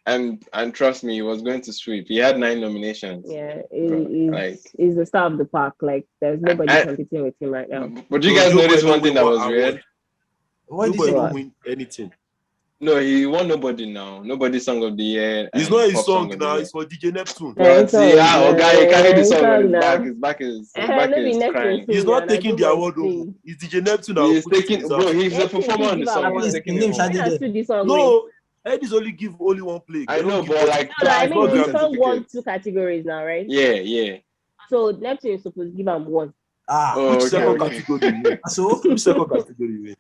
and trust me, he was going to sweep. He had 9 nominations. Yeah, he's the star of the park. Like there's nobody competing with him right now. But you guys notice one thing that was weird? Nobody will win anything. No, he won Nobody now. Nobody Song of the Year. It's not his song now. It's for DJ Neptune. But guy, he carried the song on his back. His back is crying. He's not taking the award. It's DJ Neptune. He's taking. Bro, he's the performer on the song. He's taking it. No, Headies only give only 1 play. I know, but like. No, I mean, the song won 2 categories now, right? Yeah. So Neptune is supposed to give him 1. Which second category? So which second category?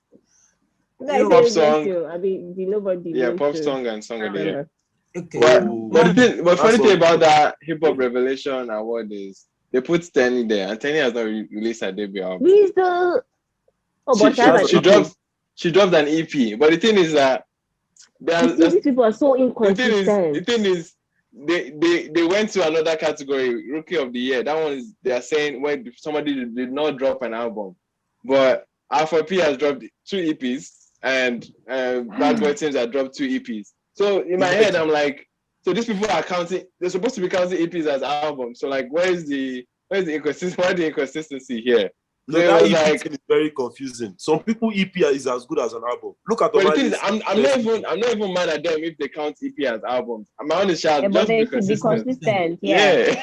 Pop song. I mean, nobody. Yeah, pop song and song of the year. Okay. But funny thing about that Hip Hop Revelation Award is they put Tenny there, and Tenny has not released her debut album. He's the. She dropped an EP, but the thing is that these people are so inconsistent. The thing is, they went to another category, Rookie of the Year. That one is they are saying when somebody did not drop an album, but Alpha P has dropped 2 EPs. And Bad Boy Teams that dropped 2 EPs. So in my head, I'm like, so these people are counting. They're supposed to be counting EPs as albums. So like, where's the inconsistency here? No, that EP is very confusing. Some people EP is as good as an album. Look at the thing is, I'm not even mad at them if they count EP as albums. I'm honest, but they should be consistent. Yeah.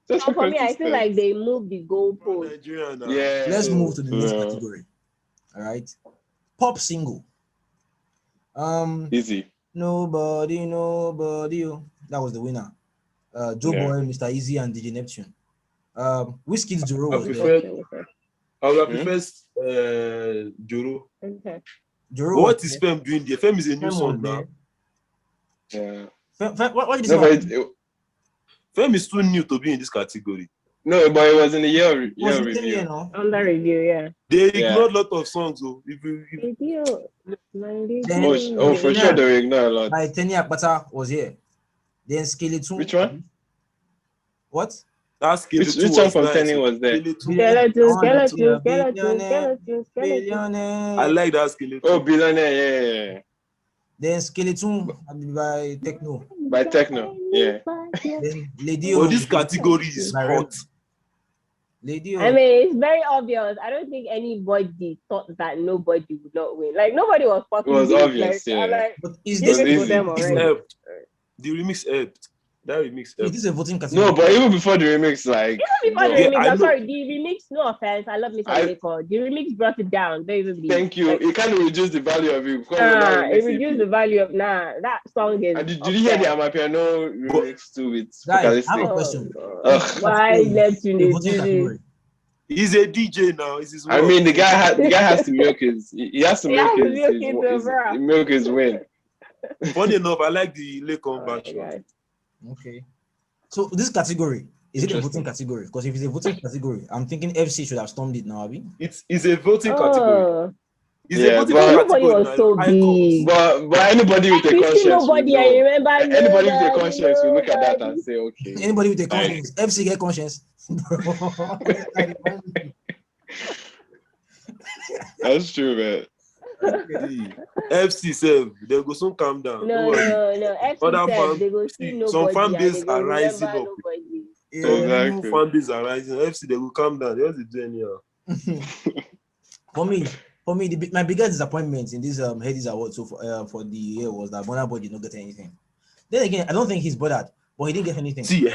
So for me, I feel like they moved the goalpost. Yeah. Let's move to the next category. All right. Pop single. Easy. Nobody. That was the winner. Joe Boy, Mr. Easy, and DJ Neptune. Wizkid's Joro was there. I would have preferred Joro. Okay. Joro. What is Fem doing there? Fem is a new song now. Yeah. What did you say? Fem is too new to be in this category. No, but it was in the year review. Under review, yeah. They ignored a lot of songs, though. For sure, they ignore a lot. By Tenny Akpata was here. Then Skeleton. Which one? What? That Which song from Tenny was there? Skeleton. I like that Skeleton. Oh, Billionaire, yeah. Then Skeleton by Techno. By Techno, yeah. Then Lady. Oh, this category is hot. Lady. I mean, it's very obvious. I don't think anybody thought that nobody would not win. Like nobody was fucking. It was obvious, yeah. Like, but is this the remix helped? That remix helped. Is this a voting category? No, but even before the remix, like. Even before the remix, I'm sorry, the remix. No offense, I love Mr. Eko. The remix brought it down. Thank you. It kind of reduced the value of it. It reduced the value of that song is. Did you hear the Amapiano remix too with Guys, I have a question. Why let you do this? He's a DJ now. I mean, the guy has to milk his. He has to milk his win. Funny enough, I like the Lakon version. Okay. So this category, is it a voting category? Because if it's a voting category, I'm thinking FC should have stormed it now, Abi. It's a voting category. Nobody was so big. But anybody with a conscience, nobody, I remember. Anybody with a conscience will look at that and say, okay. Anybody with a conscience, FC get conscience. That's true, man. FC self, they go soon calm down. No. FC they go see nobody. Some fan base are rising up. Exactly. Fan base are rising. FC they will calm down. They just do anyhow. For me, my biggest disappointment in this Headies Award for the year was that Burna Boy did not get anything. Then again, I don't think he's bothered, but he didn't get anything. See,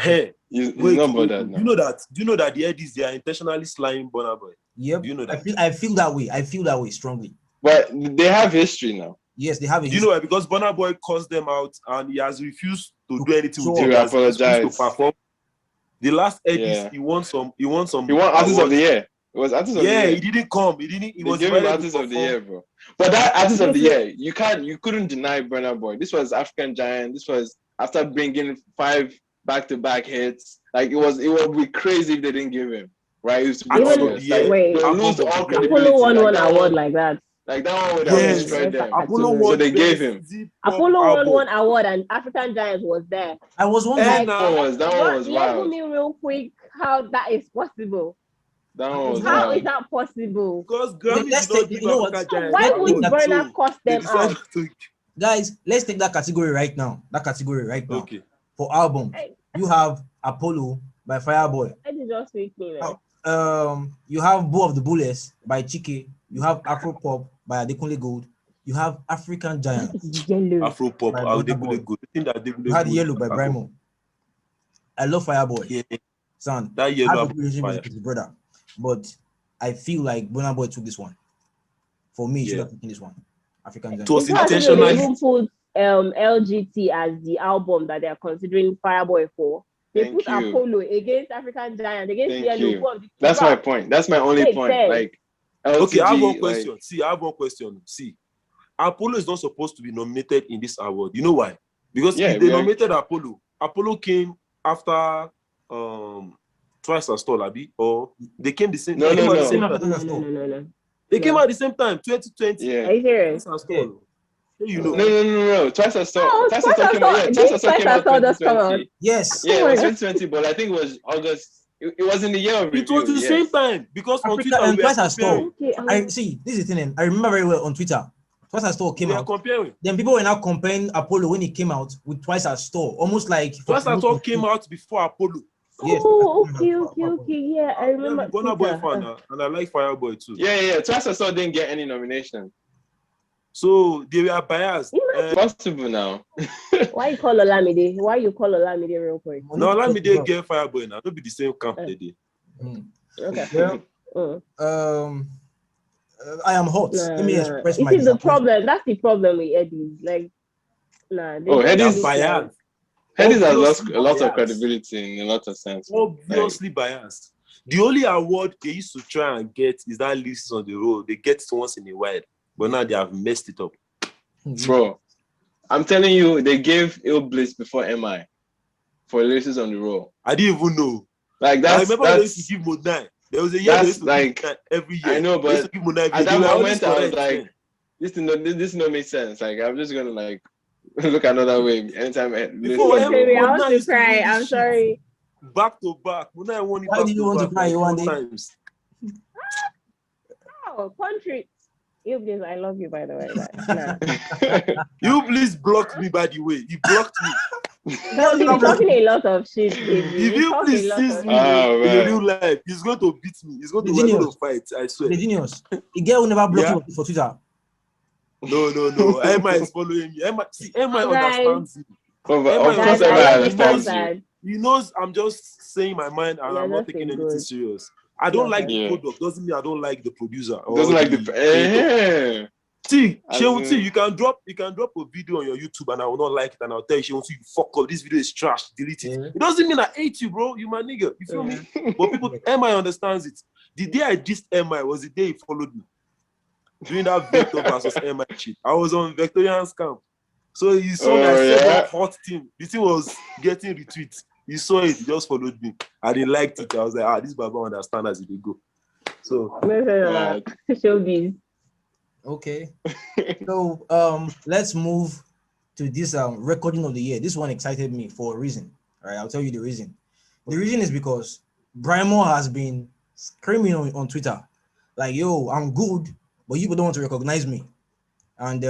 he's not bothered. Do you know that the Headies, they are intentionally slying Burna Boy? Yep. Do you know that? I feel that way. I feel that way strongly. But they have history now. Yes, they have a history. You know why? Because Burna Boy cursed them out and he has refused to do anything with them. He apologize. To perform. The last Headies, he won Artist of the Year. It was Artist of the Year. He didn't come. He was gave him Artist of the Year, bro. But that Artist of the Year, you couldn't deny Burna Boy. This was African Giant. This was after bringing 5 back-to-back hits. Like it would be crazy if they didn't give him. Right? It was Apollo won one award like that. Like that one would have destroyed them. So they gave him. Apollo won one award and African Giant was there. I was wondering. That one was wild. Let me real quick how that is possible. How is that possible? Because Grammy why would Burna cost them out? Guys, let's take that category right now. Okay. For album, you have Apollo by Fireboy. I did just speak me, you have Bow of the Bullets by Chike. You have Afro Pop by Adekunle Gold. You have African Giant. Afro Pop by Adekunle Gold. You had Yellow by Brimo. I love Fireboy. Yeah. Son, that Yellow I have a relationship with his brother, but I feel like Burna Boy took this one. For me, he should have taken this one. African Giant. It was intentional. They even put LGT as the album that they are considering Fireboy for. They put Apollo against African Giant against Yellow. That's my point. That's my only point. Like, LTG, okay, I have one question. I have one question. Apollo is not supposed to be nominated in this award. You know why? Because if they nominated Apollo came after Twice as Tall, or they came the same. No. They came out at the same time, 2020. Yeah. Are you serious? You know. No. Twice as Tall. Twice as Tall came out. Twice as Tall came out 2020. Yes. Yeah, it was 2020, but I think it was August. It was in the year of review. It was the same time because on Twitter and Twice as Tall. I see. This is the thing. I remember very well on Twitter. Twice as Tall came out. Comparing. Then people were now comparing Apollo when he came out with Twice as Tall, almost like Twice as Tall came out before Apollo. Yes. Oh, okay. Yeah, I remember. I'm Burna Boy fan, and I like Fireboy too. Yeah. Twice as Tall didn't get any nomination. So they were biased. Possible now. Why you call Olamide? Real quick? No, Olamide get Fireboy now. Don't be the same camp today. Okay. Yeah. I am hot. Let me express my. This is the problem. That's the problem with Headies. Like, Headies biased. Headies has lost a lot of credibility in a lot of sense. Obviously biased. The only award they used to try and get is that Lyricist on the road. They get it once in a while, but now they have messed it up. Bro, I'm telling you, they gave Ill Bliss before MI for Lyricist on the road. I didn't even know. Like I remember they used to give Modai. There was a year they used to give every year. I know, but at that moment I was like, this no make sense. Like I'm just gonna like look another way anytime. I want to cry. I'm sorry. Back to back. Why do you want to cry? Yewande? Oh, country. You please, I love you by the way. You please blocked me by the way. You blocked me. No, he's talking a lot of shit. If you please sees me in real life, he's going to beat me. He's going to fight. I swear. Dejinious. The girl will never block you for Twitter. No. Emma is following me. Emma understands me. Emma understands you. He knows I'm just saying my mind and I'm not taking anything serious. I don't like the product. Doesn't mean I don't like the producer. Doesn't like the See, you can drop a video on your YouTube and I will not like it and I'll tell you, you fuck up, this video is trash, delete it. It doesn't mean I hate you, bro. You my nigga. You feel me? But people, MI understands it. The day I dissed MI was the day he followed me. During that Vector versus MI shit. I was on Victorian's camp. So he saw that I said a hot team. The thing was getting retweets. He saw it, he just followed me. And he liked it. I was like, this Baba understands as they go. So showbiz. Okay. So let's move to this recording of the year. This one excited me for a reason. All right, I'll tell you the reason. The reason is because Brymo has been screaming on Twitter, like, yo, I'm good, but you don't want to recognize me. And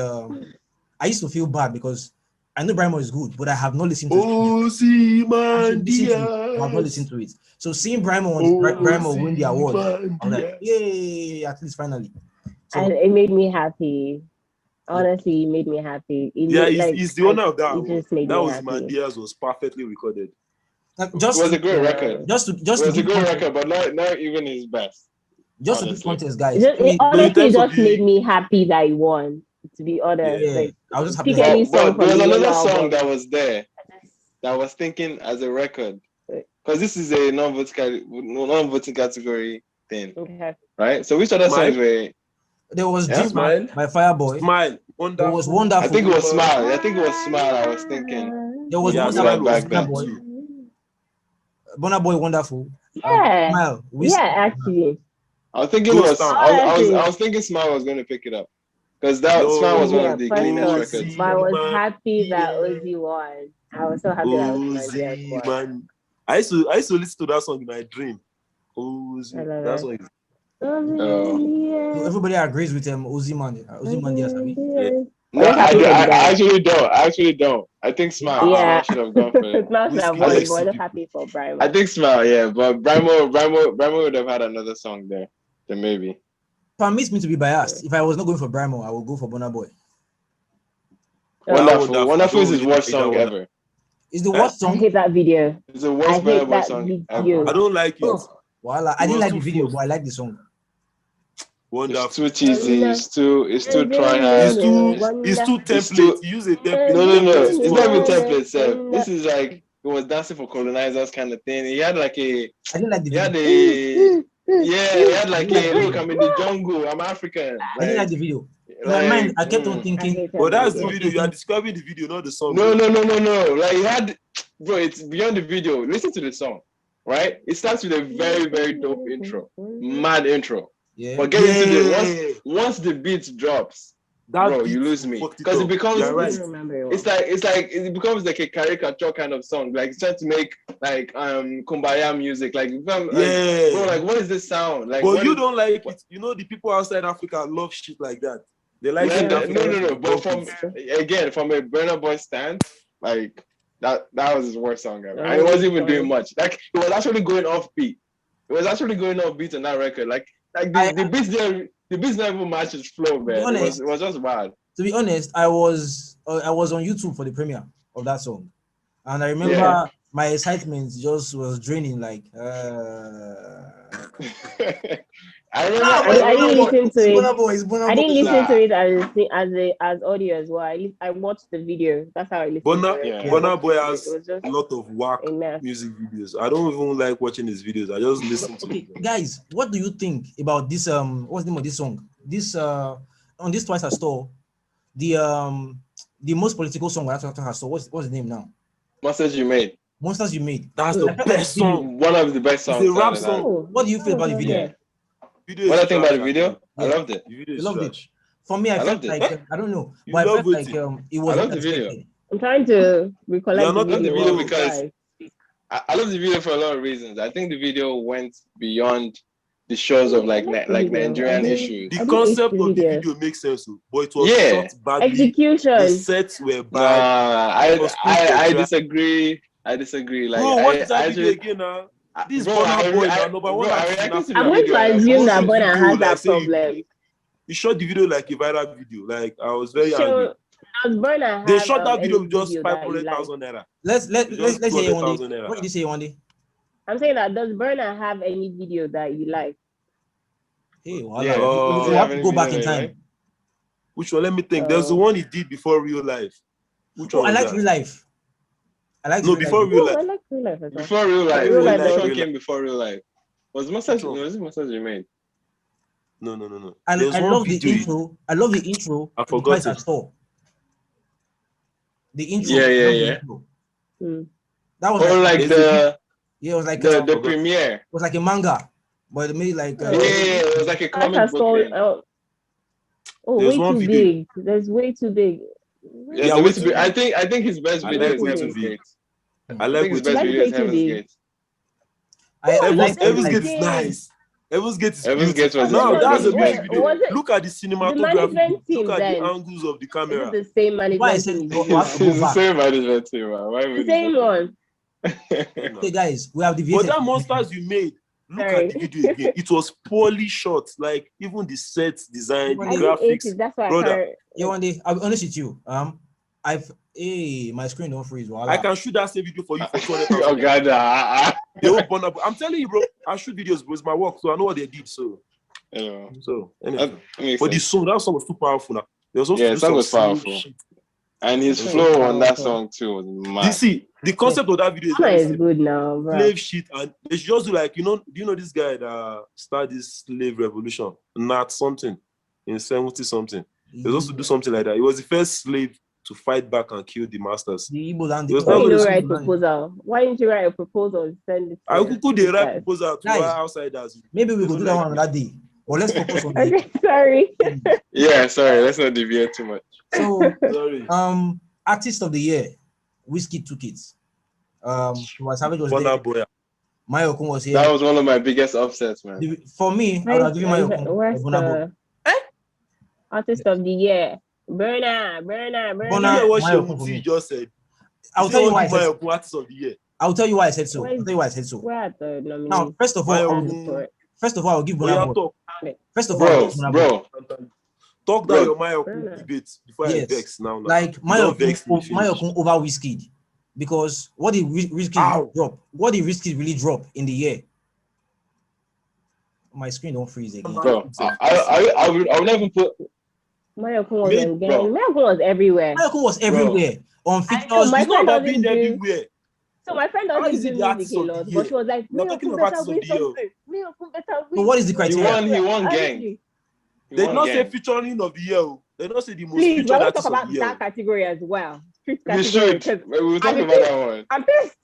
I used to feel bad because I know Brymo is good, but I have not listened to it. I have not listened to it. So seeing Brymo win the award, I was like, yay, at least finally. So, and it made me happy. Honestly, it made me happy. He's the owner of that award. That was happy. Mandia's was perfectly recorded. It was a great record. It was a great record, but not even his best. Just to give context, guys. It just made me happy that he won. To be honest, like, I was just happy. But there was another song that was there that I was thinking as a record, because this is a non-voting category thing, right? So which other songs were? There was Smile by Fireboy. Smile. Wonderful. It was Wonderful. I think it was Smile. I was thinking. There was Wonderful by Burna Boy. Burna Boy, Wonderful. Yeah. Smile. Actually. I was thinking I was thinking Smile was going to pick it up, because Smile was one of the cleanest records. But I was happy that Ozzy won. I was so happy that Ozzy won. I used to listen to that song in my dream. Ozzy. That song is. Everybody agrees with him. Ozzy man. No, I actually don't. I think Smile. Yeah. I should have gone for it. I was happy for Brymo. I think Smile, yeah, but Brymo would have had another song there. Then maybe. Permits me to be biased. If I was not going for Brymo, I would go for Burna Boy. Wonderful is his worst song ever. It's the worst song. I hate that video. It's the worst Burna Boy song ever. I don't like it. Well, I didn't like the video, but I like the song. Wonderful. It's too cheesy. It's too try hard. It's too template. Use a template. No. It's not even template, sir. This is like he was dancing for colonizers kind of thing. He had like a. I didn't like the video. He had like a look. I'm in the jungle. I'm African. I didn't like the video. In my mind, I kept on thinking. Well, that's the video. You are describing the video, not the song. No. Like he had, bro. It's beyond the video. Listen to the song, right? It starts with a very, very dope intro, mad intro. Yeah. But get into the once the beat drops, bro, you lose me, because it becomes it becomes like a caricature kind of song. Like it's trying to make like kumbaya music. Like bro, like what is this sound? Like, but you don't like it. You know the people outside Africa love shit like that. They like no. But from a Burna Boy stand, like that was his worst song ever. And it wasn't even doing much. Like it was actually going off beat. It was actually going off beat on that record. Like the beats never match his flow, man. It was just bad. To be honest, I was on YouTube for the premiere of that song, and I remember my excitement just was draining. Like, I didn't listen to it. I didn't listen to it as audio as well. I watched the video. That's how I listened to it. Burna Boy has a lot of whack music videos. I don't even like watching his videos. I just listen to it. Guys, what do you think about this? What's the name of this song? This on this Twice I Store, the most political song I saw. What's the name now? Monsters You Made. Monsters You Made. That's the best song. One of the best songs. It's a rap song. What do you feel about the video? What I think about the video? I loved it. I loved it. For me, I felt like I don't know, but I felt like it was. I love the video. I'm trying to recollect the video because I love the video for a lot of reasons. I think the video went beyond the shows of like Nigerian issues. The concept of the video makes sense, but it was shot badly. Execution. The sets were bad. I disagree. Like, bro, what is that video again now? This Burna Boy is number one. I'm going to assume that Burna has that problem. He shot the video like a viral video. Like I was very angry. They shot that video with just 500,000 naira. Let's say Yewande. What did you say, Yewande? I'm saying that does Burna have any video that you like? Hey, we have to go back in time. Right? Which one? Let me think. There's the one he did before Real Life. Which one? I like Real Life. Before Real Life. I like Real Life. Before Real Life. Which one came before Real Life? Was it Monsters You Made? No. I love the intro. I love the intro. I forgot it. The intro. Yeah. That was it was like the premiere. It was like a manga, but it made like it was like a comic book. Oh, way too big. That's way too big. Yeah, way too big. I think his best video is Heaven's Gate. I think his best video is Heaven's Gate. Heaven's Gate is nice. Heaven's Gate is Heaven's Gate was no, that's a big video. It, look at the cinematography. Look at the angles of the camera. It's the same management team. It's the same management team. The same one. Okay, guys, we have the video. But that monsters you made, look at the video again. It was poorly shot. Like even the set design, the graphics. That's why brother. Yewande, I'll be honest with you. My screen don't freeze. Voila. I can shoot that same video for you for 200. Oh God, they will burn up. I'm telling you, bro. I shoot videos, bro. It's my work, so I know what they did. So, anyway. But the song, that song was too powerful. Now, there was also the song was powerful, and his flow on that song too was mad. You see, the concept of that video is good now, bro. Slave shit, and they should just do like, do you know this guy that started this slave revolution? Not something in 70 something. He was supposed to do something like that. He was the first slave to fight back and kill the masters. The Igbo land. Why didn't you write a proposal? Why didn't you write a proposal and send it? I could write a proposal to our outsiders. Maybe we could do that one that day. Or let's focus on it. Okay, sorry. Yeah, sorry. Let's not deviate too much. So, sorry. Artist of the Year, Whiskey took it. Savage was there. Mayokun was here. That was one of my biggest upsets, man. For me, I would have given Mayokun. Artist of the Year. Burna. What you just said. I'll tell you why I said so. Artist of the Year. I'll tell you why I said so. Where are the nominees? Now, first of all, I'll give Burna. First of all, bro. Talk down your Mayokun debate before I vex now. Like Mayokun over Wizkid, because what did Wizkid drop? What did Wizkid really drop in the year? My screen don't freeze again. Bro, I would never put. Mayokun was everywhere. Mayokun was everywhere. On features. So my friend doesn't do everywhere. So my friend doesn't do music a lot, but she was like, Mayokun better win something. Mayokun better win. So what is the criteria? He won gang. They did not say featuring of the year. They don't say the most featured featured artist of the year. Please, talk about that category as well. We should. We'll talk about that one. I'm pissed.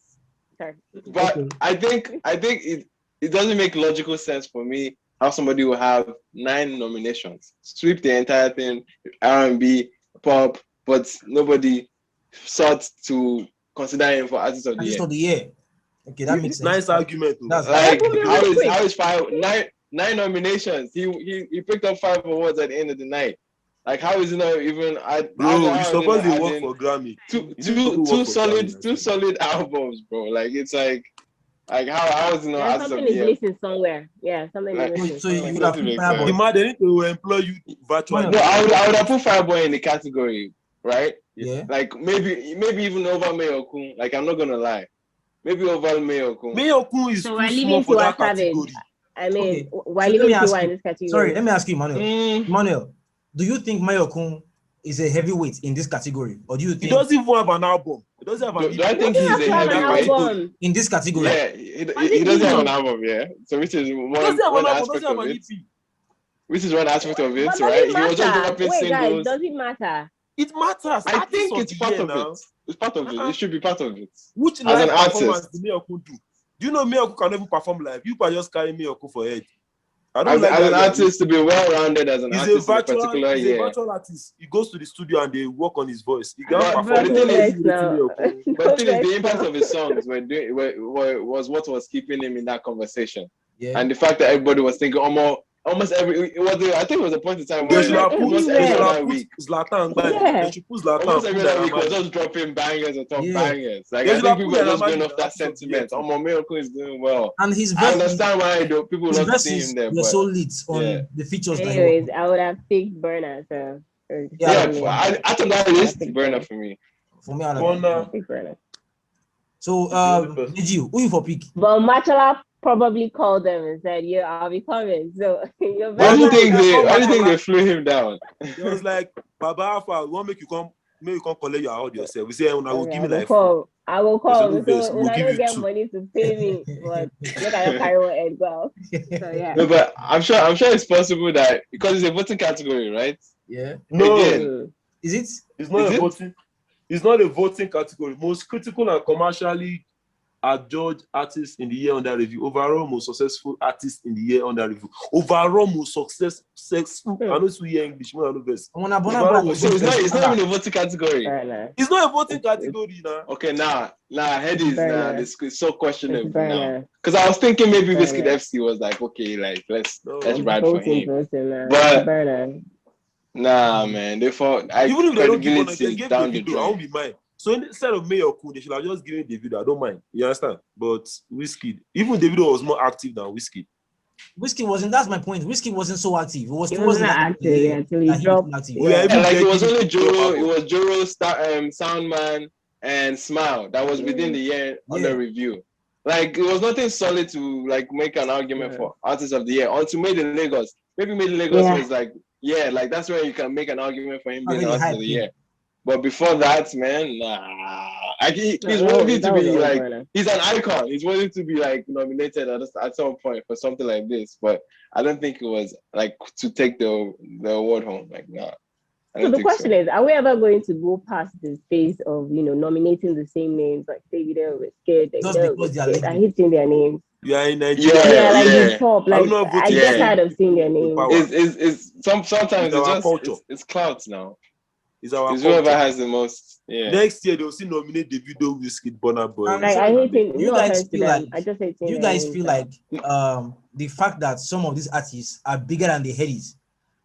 Sorry. But I think it doesn't make logical sense for me how somebody will have 9 nominations, sweep the entire thing, R&B, pop, but nobody sought to consider him for Artist of the Year. Artist of the Year. Okay, that makes sense. Nice argument. That's like how is 9 nominations? He picked up 5 awards at the end of the night. Like how is it not even? Bro, you supposed to work for Grammy. Two solid albums, bro. Like it's like how is it not Artist of the Year? Something is missing somewhere. Yeah, something is missing. So you would have put Fireboy. The man, they need to employ you virtually. No, I would have put Fireboy in the category, right? Yeah. Like maybe even over Mayokun. Like I'm not gonna lie, maybe over Mayokun. Mayokun is too small for that category. I mean, why leaving Tiwa in this category? Sorry, let me ask you, Emmanuel. Emmanuel, do you think Mayokun is a heavyweight in this category, or do you think he doesn't even have an album? He doesn't have an album. I think he's a heavyweight in this category. Yeah, he doesn't have an album. Yeah, so which is one aspect of it. Which is one aspect of it, right? He was just dropping singles. Guys, does it matter? It matters. I think it's part of it. It's part of it. It should be part of it. Which as an artist, Mayokun do? Do you know Mayokun can never perform live? You can just carry Mayokun for head. As an artist, to be well-rounded as an artist in a particular year. He's a virtual artist. He goes to the studio and they work on his voice. He can't perform. But the thing is, the impact of his songs was what was keeping him in that conversation. Yeah. And the fact that everybody was thinking almost every I think it was a point in time where almost every other week Zlatan almost every other week was just dropping bangers on top bangers. Like I think people are just going off that sentiment. Mayokun is doing well. And his I understand why people love seeing him there. But so lit on the features. Anyways, I would have picked Burna. So I think that list Burna for me. For me, I would pick Burna. So Deji, who you for pick? But Machala probably called them and said, "Yeah, I'll be coming." So why do you think they flew him down? It was like, Baba Alpha, we want make you come collect your award yourself. We say, I will give me like I will call. So when I don't get money to pay me, but look at your Cairo and go. So yeah. No, but I'm sure it's possible that because it's a voting category, right? Yeah. No. Again, is it? It's not a voting. It's not a voting category. Most critical and commercially adjudged artist in the year under review. Overall most successful artist in the year under review. Overall most successful. I know it's English. So it's not even a voting category. It's not a voting category now. Okay, nah, Headies, this is so questionable now. Because I was thinking maybe Whiskey FC was like, okay, like let's ride for him. But nah, man, they fought. Even if they don't give one, they give Davido. I won't be mine. So instead of Mayor Cool, they should have just given Davido. I don't mind. You understand? But Whiskey, even Davido was more active than Whiskey. Whiskey wasn't. That's my point. Whiskey wasn't so active. It wasn't active until he dropped. Like it was only Joro. It was Joro, Soundman, and Smile that was within the year under review. Like it was nothing solid to like make an argument for Artist of the Year. Until Made in Lagos. Maybe Made in Lagos was like like that's where you can make an argument for him being Artist of the Year. But before that, man, nah. He's worthy to be like, he's an icon. He's worthy to be like nominated at some point for something like this. But I don't think it was like to take the award home. Like, nah. So the question is, are we ever going to go past the phase of, nominating the same names like Davido was scared? I hate seeing their names. Yeah, in Nigeria. Like the top. Like I get tired of seeing their names. Sometimes it's clouds now. It's whoever has the most. Yeah. Next year they'll see nominate Davido, Wizkid, Burna Boy. Like I hate it. You guys feel like I just hate. You guys feel like the fact that some of these artists are bigger than the Headies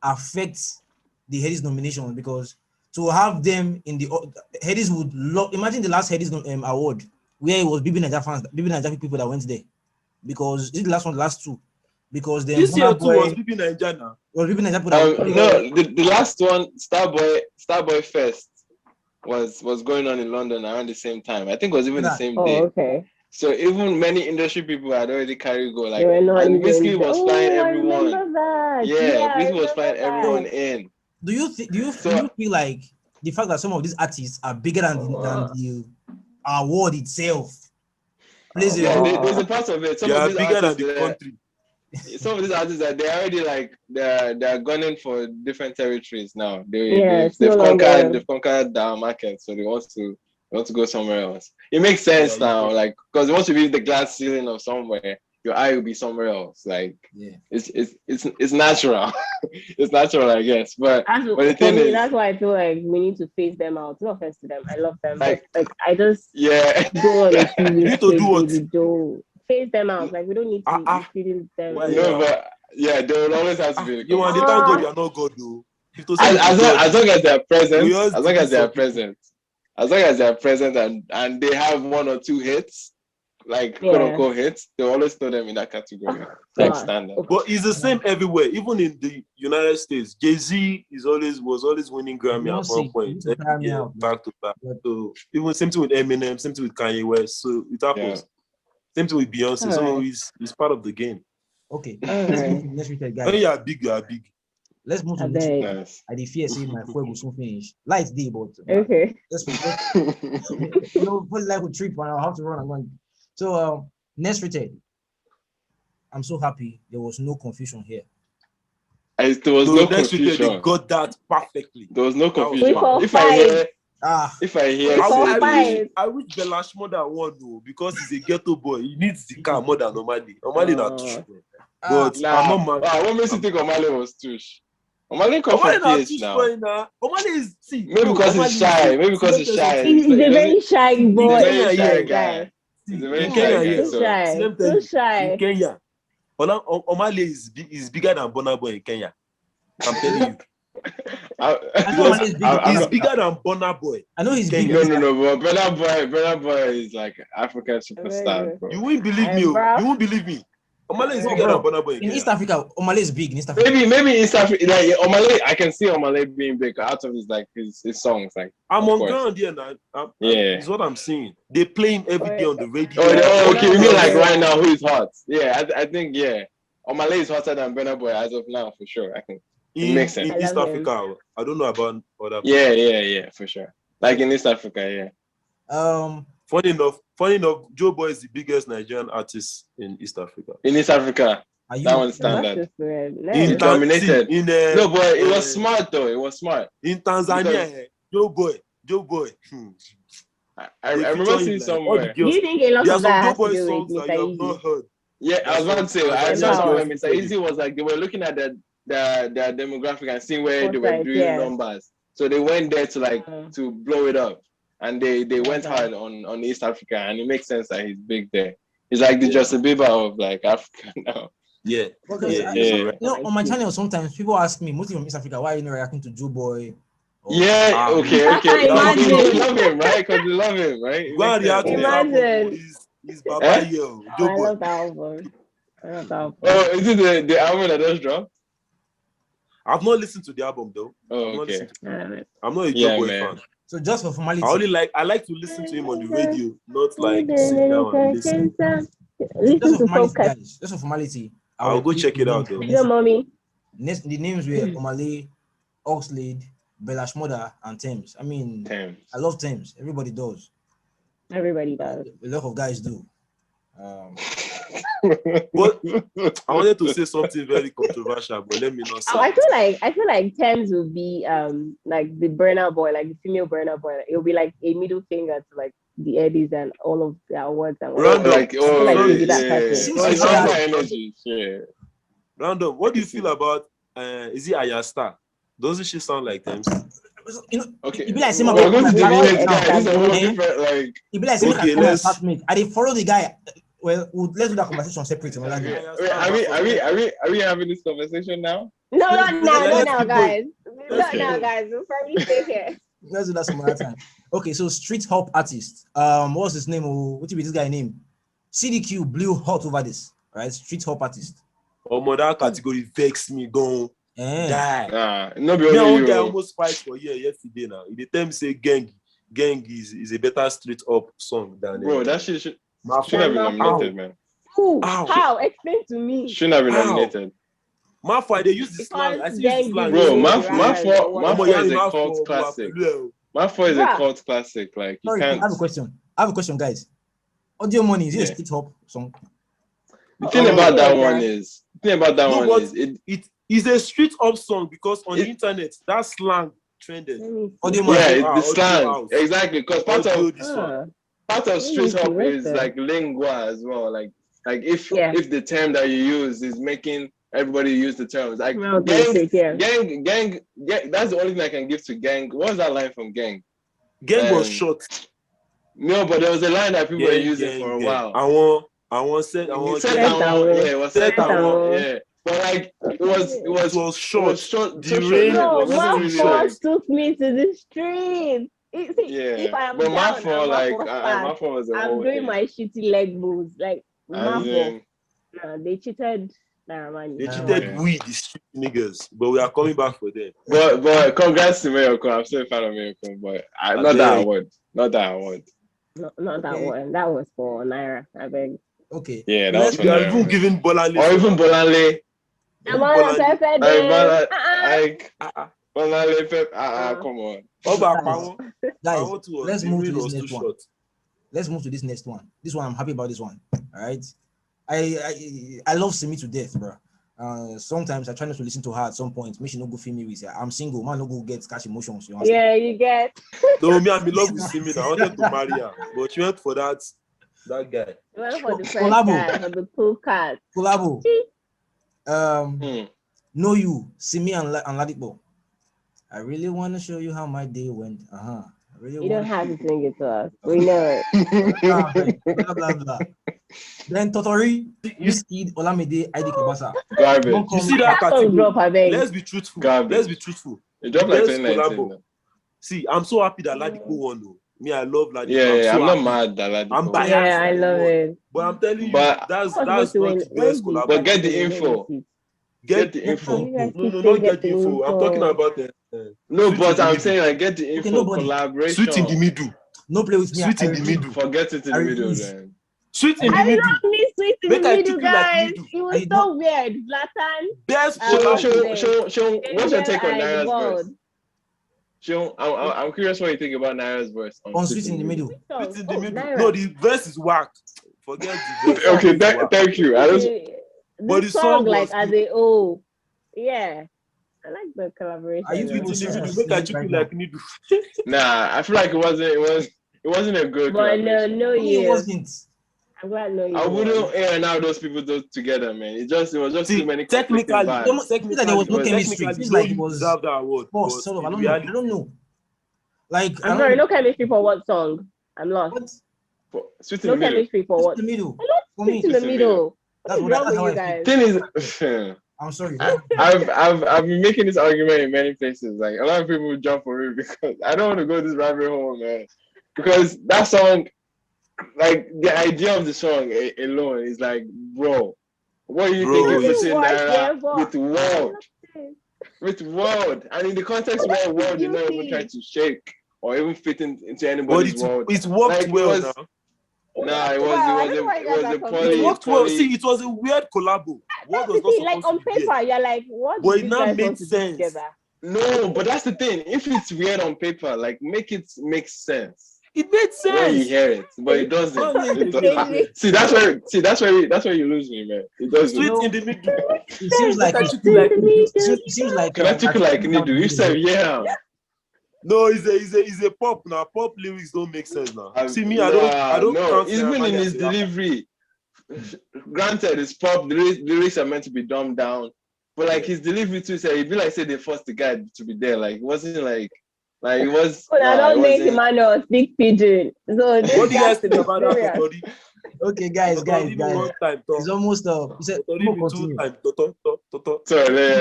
affects the Headies nomination, because to have them in the Headies would love. Imagine the last Headies award where it was BB Naija fans, BB Naija people that went there, because this is the last two. Because this year too was BB Naija now. Was BB Naija no, the last one, Starboy Fest was going on in London around the same time. I think it was even the same day. Okay. So even many industry people had already carried go. Like, and Whiskey was flying everyone. Whiskey was flying everyone in. Do you feel like the fact that some of these artists are bigger than the award itself plays there's a part of it. Some of these bigger than the country. Some of these artists that they're already like they're gunning for different territories now. They've conquered the market, so they want to go somewhere else. It makes sense now, like because once you reach the glass ceiling of somewhere, your eye will be somewhere else. Like it's natural. It's natural, I guess. But the thing is, that's why I feel like we need to phase them out. No offense to them, I love them. Like I just go on a you need to do what. Phase them out. Like we don't need to be feeding them. No, but they will always have to be. You want to thank God you are not God though. As long as they are present, as long as they are present and they have one or two hits, like quote unquote hits, they always throw them in that category. Like standard. But it's the same everywhere. Even in the United States, Jay-Z was always winning Grammy at one point. Back to back. So even same thing with Eminem, same thing with Kanye West. So it happens. Same thing with Beyonce. So he's part of the game. Okay. Let's read that, guys. When you are big, you are big. Let's move to the next. I did fear saying my fuel will soon finish. Light day, but okay. Let's put like a trip and I'll have to run and run. So next rated. I'm so happy there was no confusion here. There was no confusion. They got that perfectly. There was no confusion. If I hear I wish Belash more than one though, because he's a ghetto boy. He needs the car more than Omale. Omale not tush. But I'm not mad. What makes you think Omale was tush? Omale come from PH now. Omale is maybe because he's shy. He's a very shy boy. He's a very too shy. In Kenya, Omale is bigger than Burna Boy in Kenya. I'm telling you. He's bigger than Burna Boy. I know he's big. No. But Burna Boy is like African superstar. Bro. You won't believe me. You won't believe me. Omale is bigger than Burna Boy in East Africa. Omale is big in East Africa. Maybe East Africa. Like Omale, I can see Omale being big out of his songs. Like I'm on ground here now. It's what I'm seeing. They play him every day on the radio. Okay. You mean like right now? Who is hot? Yeah, I think Omale is hotter than Burna Boy as of now for sure. I think. It makes sense. In East Africa, I don't know about other. Yeah, for sure. Like in East Africa, Funny enough, Joe Boy is the biggest Nigerian artist in East Africa. In East Africa, that one standard. He dominated. No, but it was smart though. It was smart. In Tanzania, Joe Boy. I remember seeing somewhere. Do you think a lot of that has to do songs with that you have not heard? Yeah, I was about to say, I saw some of Mr. Easy was like, they were looking at their demographic and seeing where they were doing numbers. So they went there to like, to blow it up. And they went hard on East Africa, and it makes sense that he's big there. He's like the Justin Bieber of like Africa now. Yeah. You know, on my channel, sometimes people ask me, mostly from East Africa, why are you not reacting to Joe Boy? Okay. Because they love him, right? Because they love him, right? Imagine. He's Baba Yo. I love that album. Oh, is it the album that just dropped? I've not listened to the album though. Oh, okay. I'm not a Joe Boy fan. So just for formality, I like to listen to him on the radio, not like sit down and listen. Just for formality. I'll go check it out though. Your mommy. The names were Omale, Oxlade, Bella Shmurda, and Thames. I mean, I love Thames. Everybody does. Everybody does. A lot of guys do. But I wanted to say something very controversial, but let me not say. I feel like Thames would be like the Burna boy, like the female Burna boy. It will be like a middle finger to like the Headies and all of the awards and Random. Random. What do you feel about is it Ayasta? Doesn't she sound like Thames? You know, okay. It be like same I didn't follow the guy. Well, let's do that conversation separate. Are we having this conversation now? No, not now, guys. Not now, guys. We'll probably stay here. Let's do that some other time. Okay, so street hop artist. What's his name? What be this guy name? CDQ blew hot over this, right? Street hop artist. That category vex me. Go die. I almost fight for yesterday now. The time say gang is a better street up song than bro. That shit should have been nominated, man. How? Explain to me. Shouldn't have been nominated. Mafia, they use the slang. I see the slang. Bro, Mafia is a cult classic. Mafia is a cult classic. Like, you can't. I have a question, guys. Audio Money, is it a street hop song? The thing about that one is, it is a street up song because on the internet that slang trended. Audio Money, the slang, exactly. Because part of street hop is like lingua as well. Like if the term that you use is making everybody use the terms. Like gang. That's the only thing I can give to gang. What was that line from gang? Gang was short. No, but there was a line that people were using for a while. I want set. But like it was short. The rain was took me to the street. If I am but down, Mafia was I'm doing my shitty leg moves. Like Mafia, they cheated. They cheated we the street niggas, but we are coming back for them. But congrats to Miracle. I'm still a fan of Miracle, but not that award. Not that one. That was for Naira. I beg. Okay. Yeah, that was for Naira. Even giving Bolanle. Or even Bolanle. Come on. Guys, let's move to this next one. Let's move to this next one. This one, I'm happy about this one. All right. I love Simi to death, bro. Sometimes I try not to listen to her at some point. Make she no go feel me with her. I'm single, man. No go get cash emotions. You understand? Yeah, you get. No, me, I'm in love with Simi. I wanted to marry her, but she went for that guy. You went for the first guy, for the cool cat. Collabo. Know you, Simi and Ladipo. I really want to show you how my day went. You don't have to sing it to us. We know it. Blah, blah, blah. Then Totori, Wizkid, Olamide, ID Kabasa. Garbage. You see that category? Let's be truthful. Garbage. Let's be truthful. It dropped like 2019. See, I'm so happy that Ladipo won though. Me, I love Ladipo. Yeah, I'm not mad that Ladipo I'm biased. Yeah, I love it. But I'm telling you, that's not the best collab. But get the info. Get the info. No, not get the info. I'm talking about the. No, but I'm saying like get the info collaboration. Sweet in the middle. No play with me. Sweet in the middle. Forget it in the middle then. Sweet in the middle. I love me Sweet in the middle, guys. It was so weird. Zlatan. Best Seun, what's your take on Naira's verse? Seun, I'm curious what you think about Naira's verse on Sweet in the middle. Sweet in the middle. No, the verse is whack. Forget the verse. Okay, thank you. But the song like as a yeah. I like the collaboration. Are you people make a chicken like needle? Nah, I feel like it was It wasn't a good. But no, It wasn't. I'm glad no. I wouldn't air now those people together, man. It was just too many. Technically, there was no chemistry. It's like it was that award. Sort of, I don't know. Like I'm sorry, no chemistry for what song? I'm lost. Sweet in the middle. Chemistry for what? In the middle. Sweet in the middle. That's wrong with you guys? Thing is, I'm sorry. I've been making this argument in many places. Like a lot of people jump for it because I don't want to go this rabbit hole, man. Because that song, like the idea of the song alone is like, bro, what are you thinking between Naira with world, and in the context where world is not even trying to shake or even fit into anybody's world. It's worked like, well now. Nah, it was a poly. It worked well. See, it was a weird collabo. What was not like on paper, you're like, what? But it now made sense. No, but that's the thing. If it's weird on paper, like make it make sense. It made sense when you hear it, but it doesn't. See, that's where you lose me, man. It doesn't. Sweet in the middle. It seems like it seems like can I took like needle? You said yeah. No, it's a pop now. Pop lyrics don't make sense now. See me, I don't. No, even in his delivery. Granted, it's pop. The lyrics are meant to be dumbed down, but like his delivery too, say it be like say they forced the guy to be there. Like it wasn't like it was. But I don't make Emmanuel speak pidgin. So what do you guys think about that, buddy? Okay, guys. It's almost up. He said, sorry,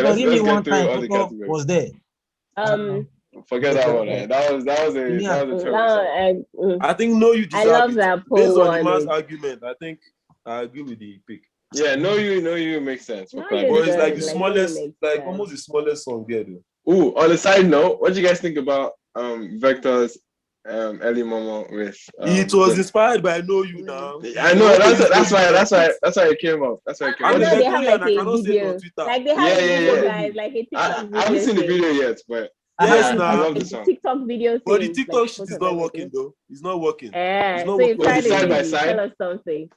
let's get through all the categories. Was there? Forget that one. That was a terrible. I think no, you deserve I love it. that based on the man's argument. I think I agree with the pick. Yeah, no, you makes sense. No, but it's like the smallest, like almost the smallest song there, though. Ooh, on the side note, what do you guys think about Vector's Early Momo with? It was inspired by Know You Now. I know that's why it came up. That's why it came up. I know they have like a video. Like they have a video, guys. Like a TikTok video. I haven't seen the video yet, but yes, I love the song. TikTok video. But the TikTok shit is not working though. It's not working. Yeah. So you tried side by side. Tell us something.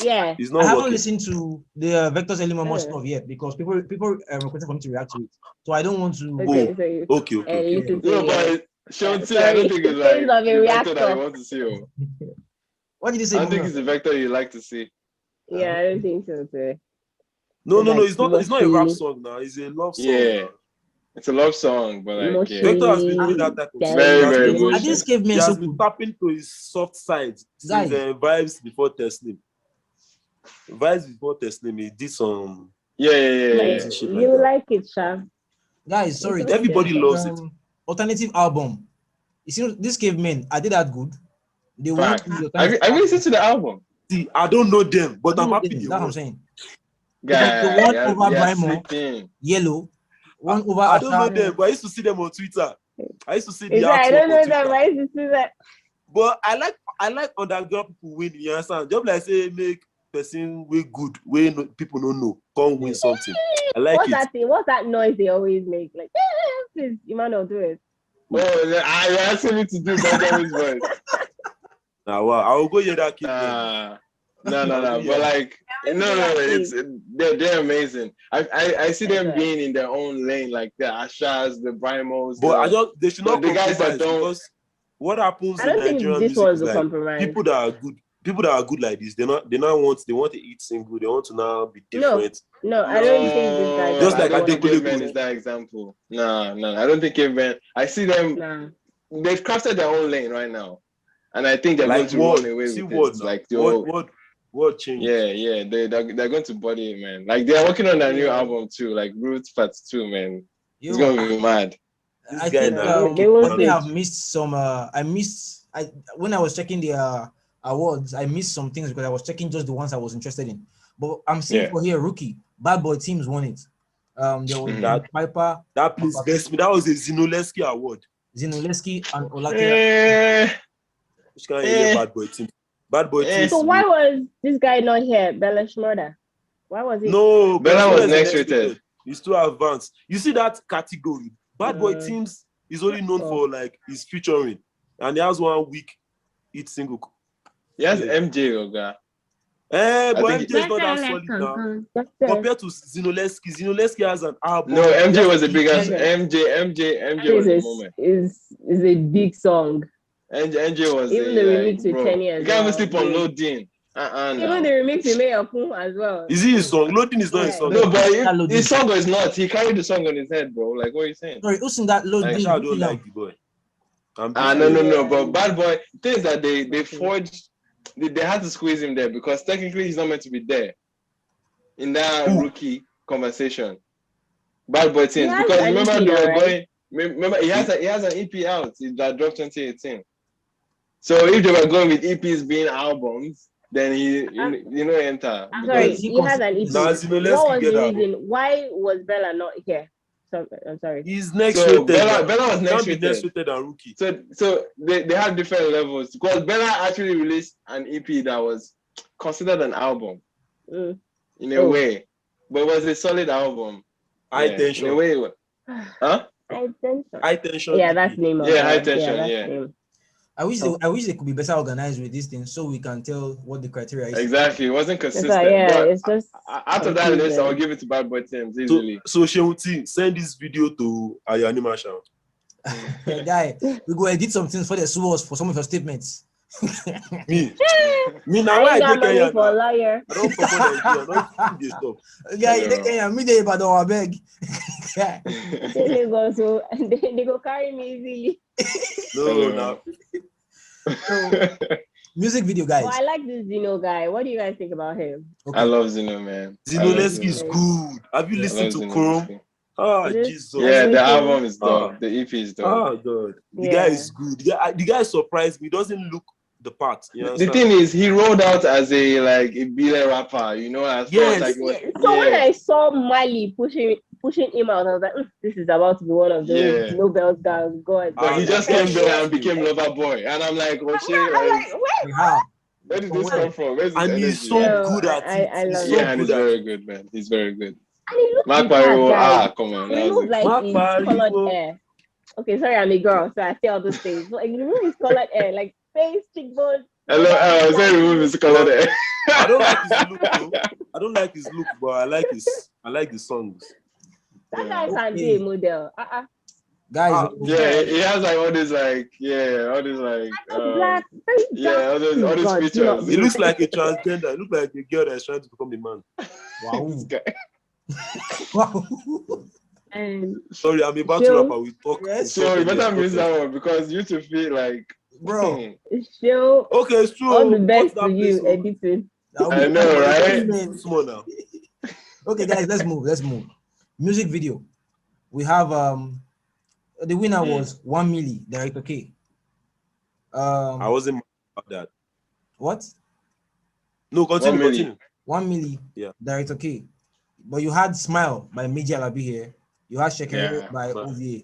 Yeah. It's not I haven't working. listened to the Vector's Early Momo stuff yet because people requested for me to react to it. So I don't want to. Okay. No, but Seun T, I don't think it's like the Vector that you want to see. What did you say? I think it's the Vector you like to see. Yeah, I don't think so too. No, it's not a rap song now. It's a love song. Yeah. It's a love song, but like Vector has been doing that type of song. Very emotional. This gave me he has been tapping to his soft side since Vibes Before Teslim. Vibes Before Teslim, he did some. Yeah. You like it, Sha. Guys, sorry. Everybody loves it. Alternative album. You see, this cavemen, are they that good? They want to be Have you listened to the album? See, I don't know them, but I'm happy. That's what I'm saying. Guys, the one over Brimo, Yellow. One over I don't know them, but I used to see them on Twitter. I used to see the I don't know them, but I used to see that. But I like underground people win, you understand? Just like say make person way good, way people don't know, come win something. I like What's that noise they always make? Like, please, Emmanuel, do it. Oh, you're asking me to do Benjamin's voice. Nah, well, I will go hear that kid. No. But like, it's they're amazing. I see them being in their own lane, like the Ashas, the Brimos. But they should not the guys that don't. Because what happens I don't in Nigerian think this was a like, compromise. people that are good like this, they want to eat single. They want to now be different. No, I don't think this guy. Just like Caveman is that example. No, I don't think Caveman. I see them. They've crafted their own lane right now, and I think they're going to run away with it. Like what changed? Yeah. They're going to body it, man. Like they're working on their new album too, like Roots Part 2, man. It's gonna be mad. I think I've missed some. When I was checking the awards, I missed some things because I was checking just the ones I was interested in. But I'm seeing for here Rookie, Bad Boy Teams won it. There was that Piper. That please best me. That was a Zinoleski award. Zinoleski and Olake. Which can hear Bad Boy Team. Bad Boy Team. So why was this guy not here, Bella Shmurda? Why was he? No, Bella was next rated. He's too advanced. You see that category? Bad Boy Teams is only known for like his featuring, and he has 1 week hit single. He has MJ, Oga. But MJ is not that solid now. Compared to Zinoleski, Zinoleski has an album. No, MJ was a big ass. MJ was the moment. Is a big song. NJ was even the remix with Kenny as you can't even well. sleep on Loading. Even the remix with Mayokun as well. Is he his song? Loading is not his song. No, but his song is not. He carried the song on his head, bro. Like, what are you saying? Sorry, who's in that Loading? Like, I don't like the boy. No. But Bad Boy, things that they forged, they had to squeeze him there because technically he's not meant to be there in that rookie conversation. Bad Boy things because remember they were going. Remember he has an EP out that dropped 2018. So if they were going with EPs being albums, then he enter. I'm sorry, he has an EP. What was the reason? Why was Bella not here? So, I'm sorry. He's next rated. Bella was next rated than Rookie. So they have different levels because Bella actually released an EP that was considered an album in a way, but it was a solid album. High Tension. In a way, huh? High Tension. Yeah, that's the name of it. Yeah, High Tension. Yeah. I wish they could be better organized with these things so we can tell what the criteria is. Exactly, it wasn't consistent. It's just out of that list, I'll give it to Bad Boy Teams easily. So Seun T, send this video to Ayani Marshall. Guy, we go edit some things for the swords for some of your statements. me now I got money for a lawyer. I don't support this stuff. Guy, me there, but don't beg. They go carry me easily. No. Music video, guys. I like this Zeno guy. What do you guys think about him? Okay. I love Zeno, man. Zenoleski is good. Have you listened to Chrome? Oh, Jesus. Yeah, the album is dope. The EP is dope. Oh, God. The guy is good. The guy surprised me. He doesn't look the part. The thing is, he rolled out as a Bile rapper, as when I saw Mali pushing him out, I was like, this is about to be one of those Nobel guys. God. He just came there and became Lover Boy. And I'm like, oh shit. Where did this come from? And he's so good at it. I love and he's very good, man. He's very good. Mark Barrio, come on. He looks like he's colored hair. Okay, sorry, I'm a girl, so I say all those things. But the room is colored hair, like face, cheekbones. Hello, I say the room is colored hair. I don't like his look, though. I don't like his look, but I like the songs. That guy can be a model. Guys, he has all these black, all these features. He looks like a transgender. He looks like a girl that's trying to become a man. Wow. Wow. Sorry, I'm about to rap. We talk. So you better miss that one because you to feel like, bro. Show. Okay, it's true. All the best to you, editing. I know, right? Small now. Okay, guys, let's move. Music video. We have the winner was 1 milli, Director K. I wasn't mad about that. What? No, continue. 1 milli, Director K. But you had Smile by Meji Alabi here. You had Shekere by OVA.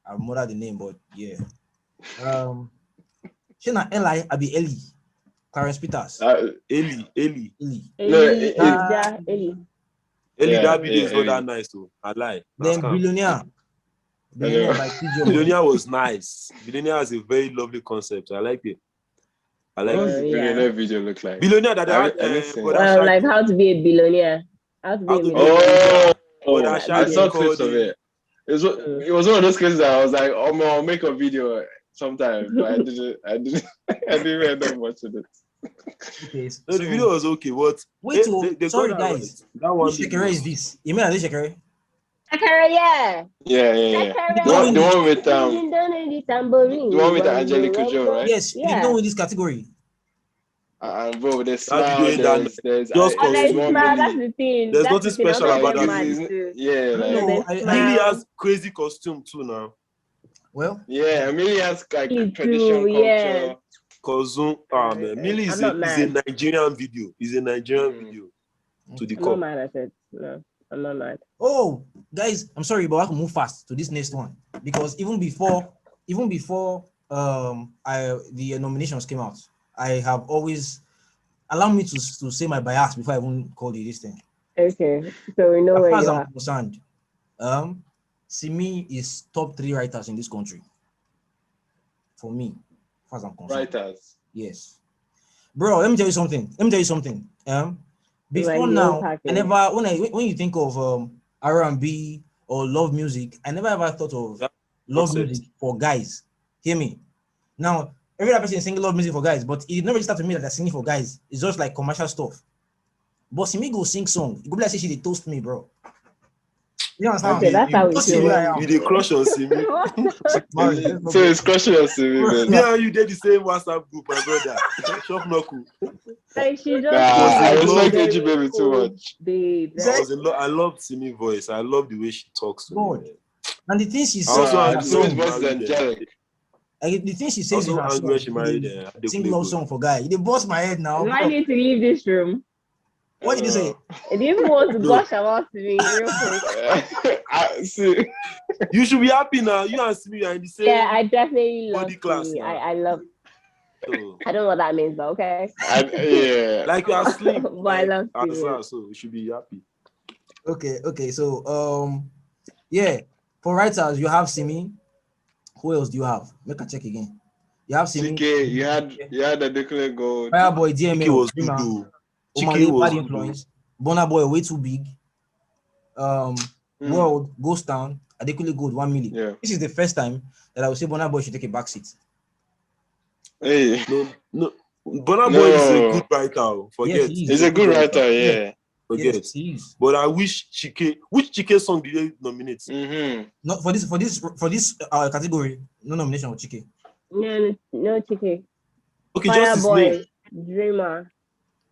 I'll murder the name, but yeah. Shena Eli Abi Eli. Clarence Peters. Eli. Eli. That video is not that nice, though. I lie. Then Billionaire. Billionaire was nice. Billionaire has a very lovely concept. I like it. What does the Billionaire video look like? Billionaire that like how to be a billionaire. I saw clips of it. It was one of those cases that I was like, I'll make a video sometime, but I didn't end up watching it. Okay, so the video was okay. What? Wait, sorry guys. That one Shekere is this. You mean Shekere? Shekere, yeah. The one with the one with Angelique Kidjo, right? Yes, he didn't win this category. Bro, there's smile. That's the thing. There's nothing special about that. Millie has crazy costume too now. Well, Millie has like traditional culture. Millie is a Nigerian video. It's a Nigerian video to the core. I'm not mad at it. No, I'm not mad. Oh, guys, I'm sorry, but I have to move fast to this next one because even before the nominations came out, I have always allowed me to say my bias before I even call you this thing. Okay, so we know where you are. As far as I'm concerned, Simi is top 3 writers in this country. For me, as far as I'm concerned. Writers. Yes. Bro, let me tell you something. Before now, when you think of R&B or love music, I never ever thought of love music for guys. Hear me. Now, every other person is singing love music for guys, but it never registered to me that they're singing for guys. It's just like commercial stuff. But Simi go sing song. You go be like say she dey toast me, bro. You understand? Okay, that's how we feel. You dey crush on Simi. So it's crushing on Simi, man. Yeah, you did the same WhatsApp group, my brother. Shop knuckle. Like she just I respect AG baby too much. Babe, I love Simi's voice. I love the way she talks to me. And the thing she says, Simi's voice is angelic. The thing she says in her song, sing love song for guy. They bust my head now. I need to leave this room. What did you say? I didn't want to gush about to me real quick. See. You should be happy now. You and Simi are in the same. Yeah, I definitely love body class. I love. So, I don't know what that means, but okay. Yeah. Like you are asleep. But I love Simi. So you should be happy. Okay. So yeah, for writers you have Simi. Who else do you have? Make a check again. You have Simi. TK, you had the Declan Gold. Fireboy, DML was good. Owoniyi Bad Influence. Burna Boy way too big. World Ghost Town. Adekunle Gold 1 million. Yeah. This is the first time that I would say Burna Boy should take a back seat. Hey. No. Burna Boy is a good writer. Forget. Yes, he's a good writer. Yeah. Forget. Yes, he is. But I wish Chike. Which Chike song did they nominate? Not for this category. No nomination for Chike. No Chike. Okay, just his name. Dreamer.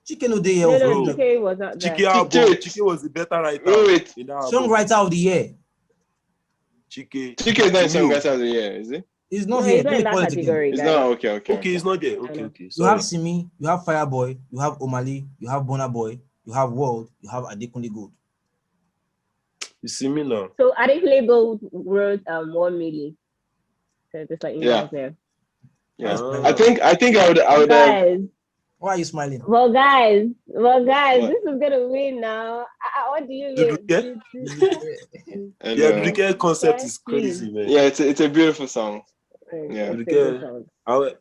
Chike no day. Chike was not there. Chike was the better writer. Wait. Songwriter of the year. Chike is not songwriter of the year, is it? He's not here. He's not in that category. It's not okay. Okay, he's not there. Okay. You have Simi, you have Fireboy, you have Owoniyi, you have Burna Boy, you have World, you have Adekunle Gold. You see me now. So Adekunle Gold wrote 1 million. So just like there. Yeah. I think I would guys. Why are you smiling? Well guys, this is gonna win now. What do you mean? Yeah, the Duke concept is crazy, man. Yeah, it's a beautiful song. Yeah.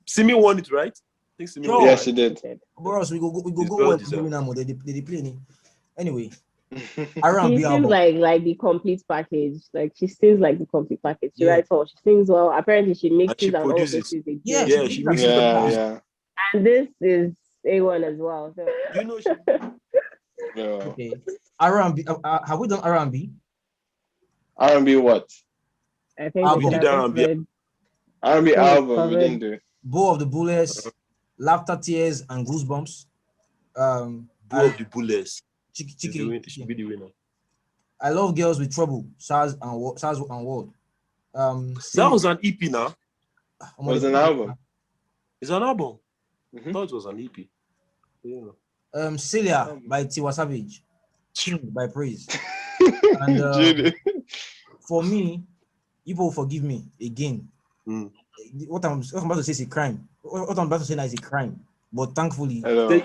Simi won it, right? I think Simi won. Yeah, she did. Bro, we go they play. Anyway. She seems like the complete package. Like she sings like the complete package. She writes all, she sings well. Apparently she mixes and produces. Yeah, she mixes yeah. And this is A1 as well. So. You know she Okay. R&B. Have we done R&B? R&B what? I think we did R&B. R&B album we didn't do. Bow of the Bullets, Laughter, Tears, and Goosebumps. Bow of the Bullets. Chiki. Should be the winner. I Love Girls with Trouble, SARS and World. That was an EP now. It was an album. It's an album. I thought it was an EP. Yeah. Celia by Tiwa Savage. King by Praise. And for me, you will forgive me again. What I'm about to say is a crime. What I'm about to say now is a crime. But thankfully, I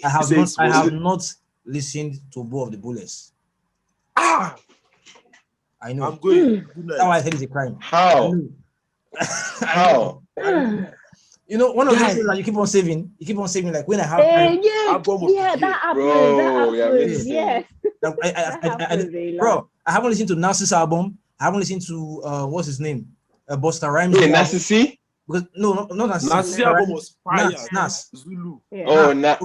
have not listened to Bow of the Bullets. I know. I'm going. That's why I said it's a crime. How? How? You know, one of those things that you keep on saving. Like when I have time. That happens. Yes. Bro, I haven't listened to Nas's album. I haven't listened to what's his name? Busta Rhymes. Okay, Nassi? Because no, not Nassi. Nas's album was fire. Nas. Zulu. Yeah. Nas.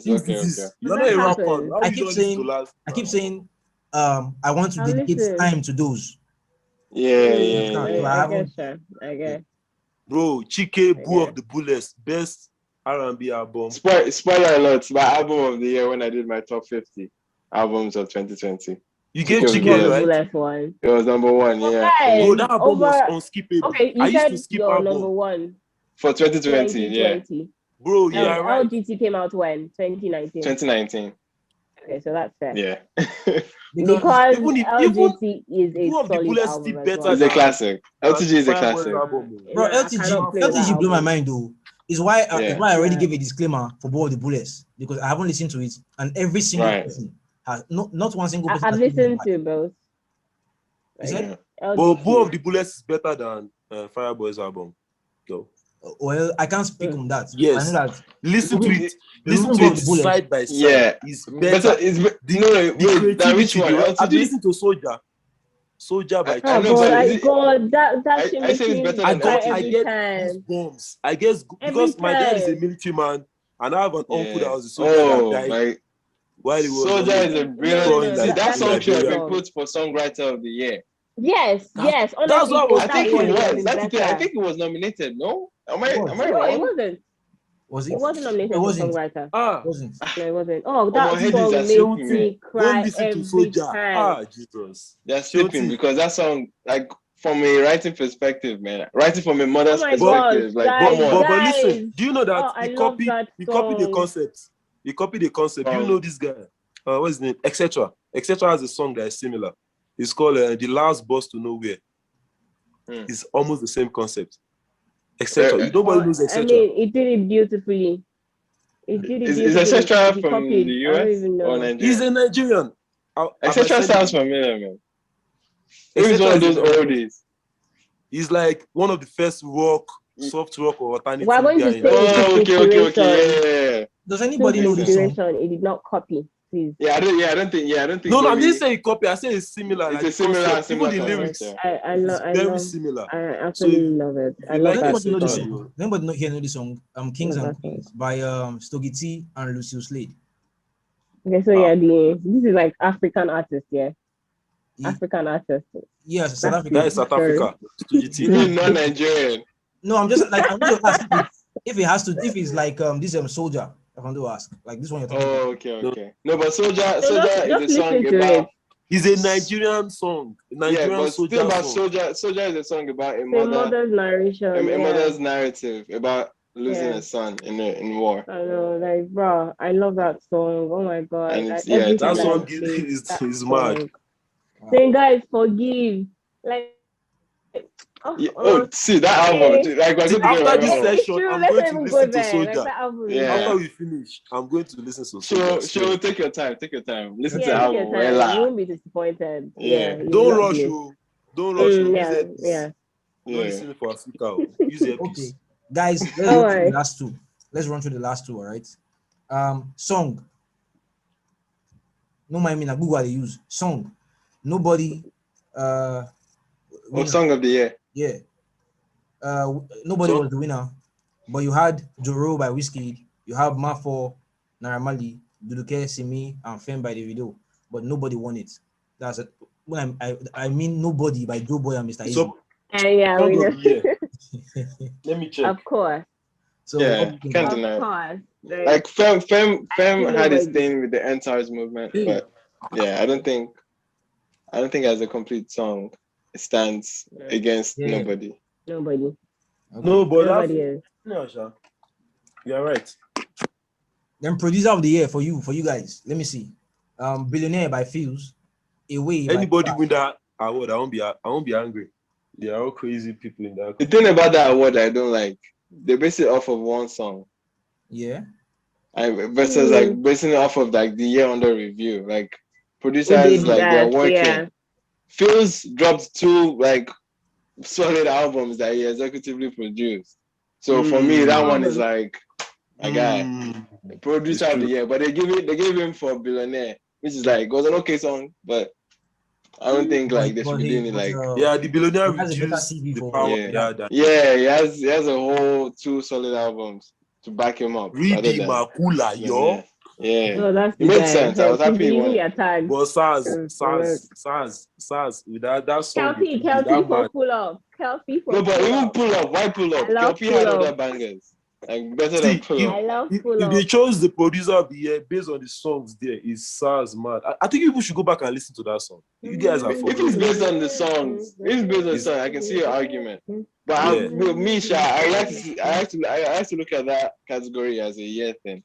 Okay. You're not a rapper. I keep saying I want to dedicate time to those. Yeah. I guess. Bro, Chike, Bow of the Bullets, best R&B album. Spoiler alert, my album of the year when I did my top 50 albums of 2020. You gave Chike, right? It was number 1, yeah. Bro, that album was unskippable. Okay, you said your number 1. For 2020, yeah. Bro, yeah, right. LGT came out when? 2019. 2019. Okay, so that's fair. Yeah. because LGT is a solid album. It's a classic. LTG is a classic. Bro, LTG blew my mind though. Is why I already gave a disclaimer for Bow of the Bullets because I haven't listened to it, and every single person has not one single person. I've listened to both. But Bow of the Bullets is better than Fireboy's album. Go. Well, I can't speak on that. Yes. I know that. Listen to it side by side. Yeah. It's better. Which one? Have you listened to Soldier? Soldier by I know, but God, that shit I makes say it's me better cry than I every get time. bombs. I guess because my dad is a military man, and I have an uncle that was a soldier that died while he was Soldier is a brilliant. See, that song should have been put for songwriter of the year. Yes. Honestly, that's what I think it was. That's the thing. I think it was nominated. No, am I wrong? It wasn't. Was it? It wasn't nominated for songwriter. It wasn't. No, it wasn't. Oh, that Headies song are makes sleeping, me cry Don't listen every to Soldier. time. Jesus. They're sleeping because that song, like, from a writing perspective, man, writing from a mother's perspective, like, but listen, do you know that he copied the concept? He copied the concept. You know this guy? What's his name? Etc. Etc. has a song that is similar. It's called The Last Bus to Nowhere. It's almost the same concept. Etc. Nobody knows Etc. I mean, it did it beautifully. Is Etc. from the US? I don't even know. Or Nigeria? He's a Nigerian. Etc. sounds familiar, man. He's one of those oldies. He's like one of the first soft rock or alternative Why won't you say okay. Does anybody know this song? It did not copy, please. I don't think. No, I didn't say copy. I say it's similar. It's a similar. Even the lyrics. I love. Very similar. I absolutely love it. I love that Anybody know this song? Anybody know this song? Kings and Queens by Stogie T and Lucio Slade. Okay, so this is like African artist, African artist. Yes, South Africa. That is South Africa. Not Nigerian. No, I'm just like, I'm going to ask if it's like this Soldier. I want to ask, like this one you're talking about. Okay. No, but Soldier is a song about. It's a Nigerian song. Soldier is a song about a mother's narration. A mother's narrative about losing a son in war. I know, like, bro, I love that song. Oh my god. And that song is mad. Saying, guys, forgive. Like, see that album. Like, after this session, I'm going to listen to Soldier. After we finish, I'm going to listen to Soldier. Sure, take your time. Listen to the album. You won't be disappointed. Don't rush. Don't rush. Yeah. Don't listen for Africa. Use earpiece. Okay, guys, let's run through the last two. Let's run through the last two. All right. Song. No mind me. Na Google they use song. Nobody. Song of the year. Yeah. Nobody was the winner, but you had Joro by Wizkid, you have Mafo, Naira Marley, Duduke, Simi, and Femme by Davido, but nobody won it. That's it. When I mean nobody by Joe Boy and Mr. Easy. Let me check. Of course. So can't deny it. Like Femme had his thing with the End-Times movement, but I don't think as a complete song it stands against nobody. Nobody. No, but nobody is. You're right. Then producer of the year for you guys. Let me see. Billionaire by Feels. Away. Anybody win that award, I won't be angry. They are all crazy people in that. The thing about that award I don't like, they base it off of one song. Yeah. Versus like basing it off of like the year under review. Like producers they're working. Yeah. Feels dropped 2 like solid albums that he executively produced. So for me, that one is like a guy, producer of the year. But they gave him for Billionaire, which is like was an okay song, but I don't think like they should be doing it like the Billionaire reduced the power. He has a whole 2 solid albums to back him up. Really, Makula, yo. Yeah, no, that's it made sense. I was happy he won. But SARS, with that song. Kelpie for pull up. Kelpie for no, but even pull up. Why pull up? Kelpie had other bangers. Like better than pull up. I love pull up. If they chose the producer of the year based on the songs there, is SARS mad. I think people should go back and listen to that song. You guys are if it's based on the songs, I can see your argument. But Misha, I have to look at that category as a year thing.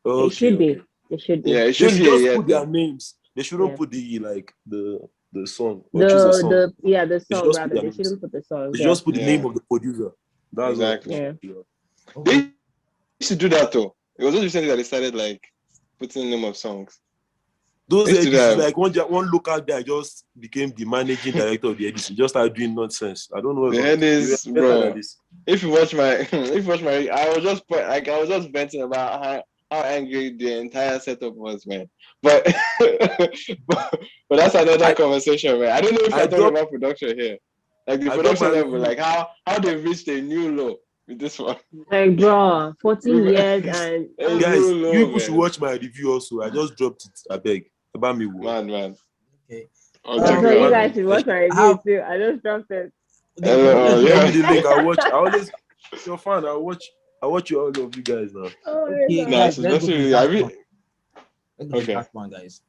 It should be. Yeah, it should be. They should just put their names. They shouldn't put the song. The song rather. They shouldn't put the song. They just put the name of the producer. That's exactly. They should do that though. It was just recently that they started like putting the name of songs. Those editors, like one local guy just became the managing director of the edition. Just started doing nonsense. I don't know. The Headies, bro. If you watch my, I was just venting about how angry the entire setup was, man. But but that's another conversation, man. I don't know if I'm talking about production here. Like the production level, like how they've reached a new low with this one. Like, bro, 14 years and guys, you people should watch my review also. I just dropped it. I beg. About me, man. Okay. So you guys should watch my review too. I just dropped it. Yeah, the link. I watch. I always your fan. I watch you all of you guys now. Okay, nice. Let's go to the last one, guys.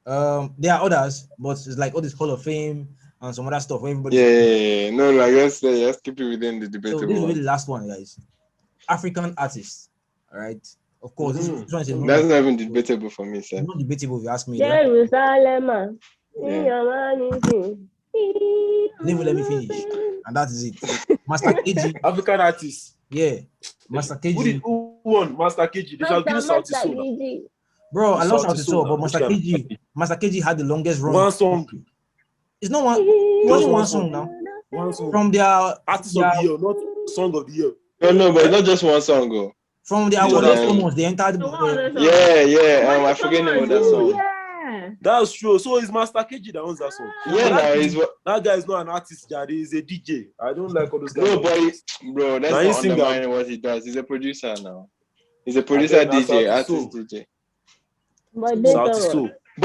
There are others, but it's like all this Hall of Fame and some other stuff. Where everybody. Yeah. No, like let's keep it within the debatable. So this will be the last one, guys. African artists. All right. Of course, this one is that's not even debatable for me, sir. It's not debatable if you ask me. Jerusalem. Never let me finish, and that is it. Master KG, African artists. Yeah, Master KG. Who won? Master KG. They shall give South Soul. Bro, I love South Soul, but Master KG had the longest run. One song. It's not one. Only one song now. One song from their artist of the year, not song of the year. No, but it's not just one song, go. From the almost the entire. I forget the name of that song. Yeah. That's true. So it's Master KG that owns that song. That guy is not an artist, Jade. He's a DJ. I don't like all those guys. No, bro, that's not undermining what he does. He's a producer now. He's a producer, DJ, artist, DJ. But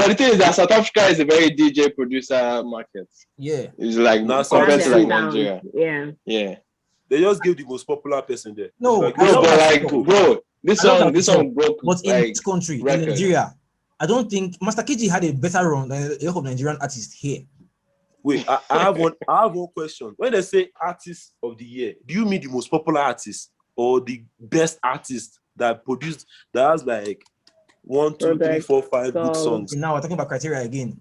the thing is that South Africa is a very DJ producer market. Yeah. It's like compared to like Nigeria. Yeah. They just give the most popular person there. No, like, bro, this song broke. But in this country, in Nigeria, I don't think Master KG had a better run than a lot of Nigerian artists here. Wait, I have one question. When they say artist of the year, do you mean the most popular artist or the best artist that produced that has like 1, 2, 3, 4, 5 good songs? Now we're talking about criteria again.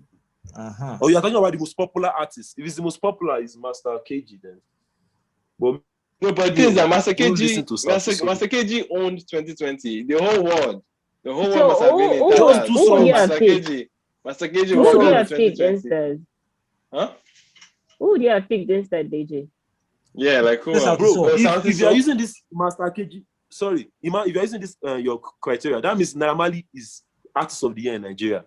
Oh, you're talking about the most popular artist. If it's the most popular, it's Master KG then. But no, but the thing is that Master KG owned 2020. The whole world must have been in just 2 songs. Master KG who was would you have 2020. picked instead? Huh? Who would you have picked instead, DJ? Yeah, like who? Bro, if you're using this Master KG, sorry, if you're using this your criteria, that means Naira Marley is artist of the year in Nigeria,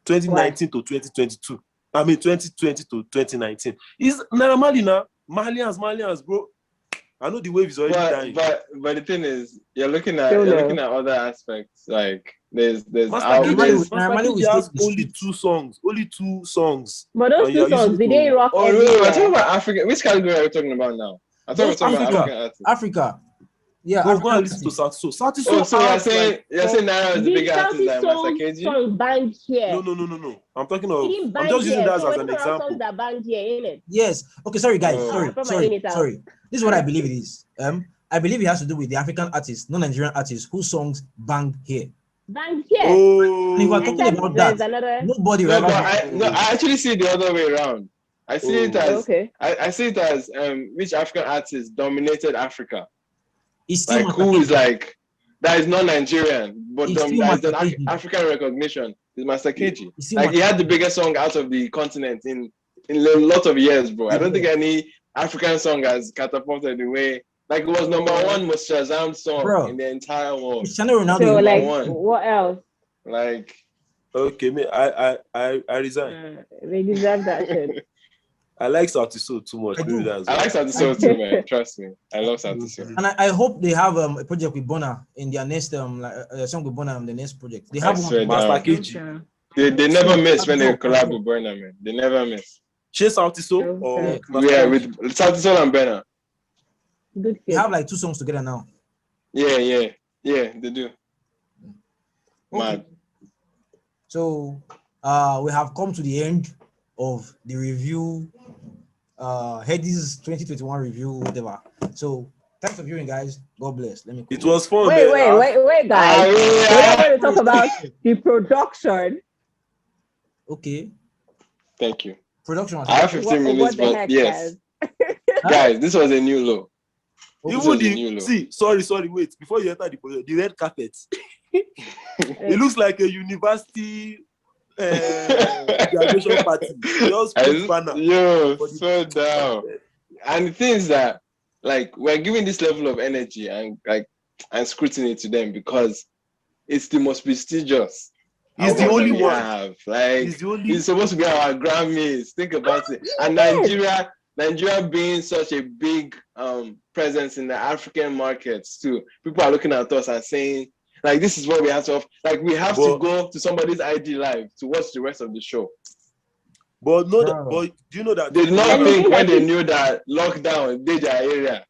2019 to 2022. I mean 2020 to 2019. Is Naira Marley now? Malians, bro. I know the wave is already dying. But the thing is, you're looking at other aspects. Like there's Master KG has only 2 songs. But those 2 songs, did they rock? Oh, we're talking about Africa. Which category are we talking about now? I thought we were talking about African artists. Africa. Yeah, go and listen to South Soul. South Soul. So you're saying Naira is the bigger artist than Master KG? Song banned here. No. I'm talking of. I'm just using that as an example. That banned here, innit? Yes. Okay. Sorry, guys. Sorry. This is what I believe it is. I believe it has to do with the African artists, non-Nigerian artists, whose songs banged here. Banged here. Oh. And if we're talking about that, nobody. I actually see it the other way around. I see it as I see it as which African artist dominated Africa. Like who is like that is not Nigerian, but has an African recognition is Master KG. Like he had the biggest song out of the continent in a lot of years, bro. I don't think any African song has catapulted the way. Like it was #1 most Shazam song in the entire world. So like what else? Like okay, I resign. They deserve that shit. I like South Soul too much. I like South Soul too, man. Trust me, I love South Soul. And I hope they have a project with Burna in their next song with Burna in the next project. They have one. Master KG. They never miss when they collab with Burna, man. They never miss. Chase South Soul or with South Soul and Burna. They have like 2 songs together now. Yeah, they do. Okay. So we have come to the end of the review, Headies 2021 review, whatever. So thanks for viewing, guys. God bless. Let me. It was fun. Wait, guys. We're going to talk about the production. Okay. Thank you. Production. I have 15 minutes, but yes, guys, this was a new low. Sorry, wait. Before you enter the red carpet, it looks like a university graduation party. Just so down. And the thing is that, like, we're giving this level of energy and scrutiny to them because it's the most prestigious. He's the only one. Like, he's supposed to be our Grammys. Think about it. And Nigeria being such a big presence in the African markets too. People are looking at us and saying, like, this is what we have to offer. Like, we have to go to somebody's IG live to watch the rest of the show. But do you know that they did not think when they knew that lockdown did their area?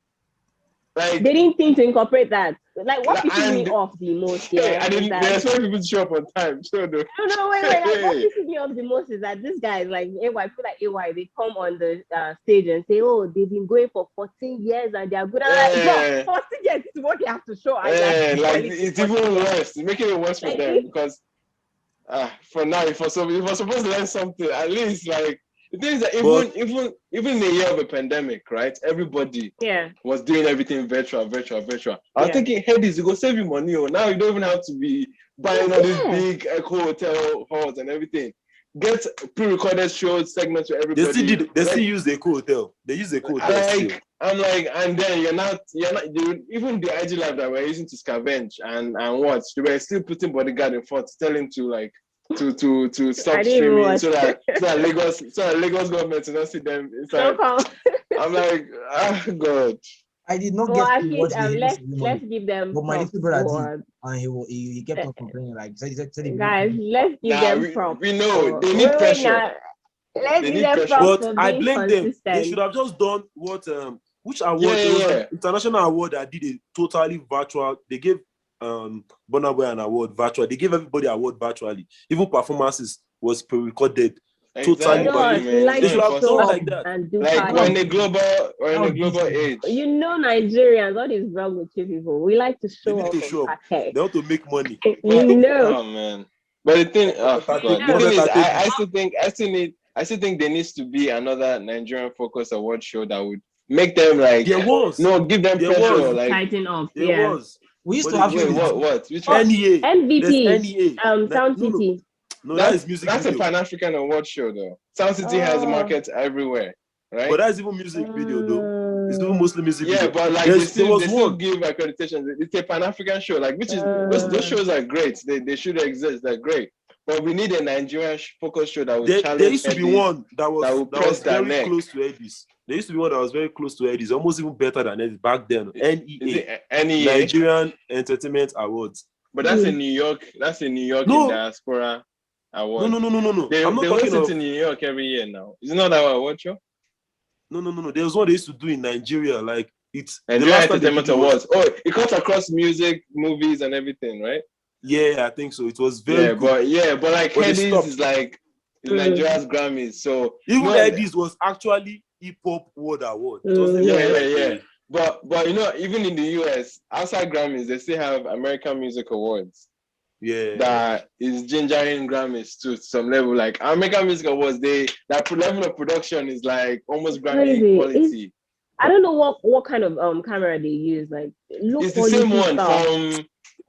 Like, they didn't think to incorporate that. Like, what pisses me off the most? Yeah, they expect people to show up on time. So no, wait. Like, what pisses me off the most is that this guy, like AY, I feel like AY, they come on the stage and say, "Oh, they've been going for 14 years and they are good." Like, 14 years is what they have to show. Like, it's even worse. It's making it worse for them because for now, if we're supposed to learn something, at least like. The thing is that even in the year of a pandemic, right? Everybody was doing everything virtual. I was thinking, Headies, you go save you money. Or now you don't even have to be buying all these big hotel halls and everything. Get pre-recorded shows, segments for everybody. They still use the hotel. They use the hotel. I'm like, and then you're not even the IG live that we're using to scavenge and what they were still putting bodyguard in front, telling to like. To stop streaming so that Lagos government to not see them inside. I'm like, God. I did not get to watch let's give them. But my little brother did, and he kept on complaining like, guys, let's give them props. We know they need pressure. Let's give them props. But I blame them. They should have just done what which award? International award that did it totally virtual. They gave Burna an award virtual. They gave everybody an award virtually. Even performances was pre-recorded. Totally. They should have done like that. Like we're in a global age. You know, Nigerians, what is wrong with you people? We like to show up. They want to make money. You know. Oh man. But the thing, is, I still think there needs to be another Nigerian focus award show that would make them like give them pressure. Like tighten up. There was. We used to have what? Which one? NEA. MVP. Sound City. No, that is music. That's video. A Pan-African award show, though. Sound City has markets everywhere, right? But that's even music video, though. It's even mostly music video. Yeah, but like they still give accreditation. It's a Pan-African show, like which is those shows are great. They should exist. They're great. But we need a Nigerian focus show that would challenge. There used to be one that was very close to Headies. There used to be one that was very close to Headies, almost even better than Headies back then. NEA, Nigerian Entertainment Awards. But that's in New York. That's in New York in Diaspora Award. No. They host it in New York every year now. Is it not that award show? No. There was one they used to do in Nigeria. Like it's Nigerian Entertainment Awards. Oh, it cuts across music, movies, and everything, right? Yeah, I think so. It was very good. But like Headies is like Nigeria's Grammys. So even Headies was actually Hip Hop World Award. Yeah. But you know, even in the US, outside Grammys, they still have American Music Awards. Yeah. That is gingering Grammys to some level. Like American Music Awards, that level of production is like almost Grammy quality. I don't know what kind of camera they use. Like it's the same one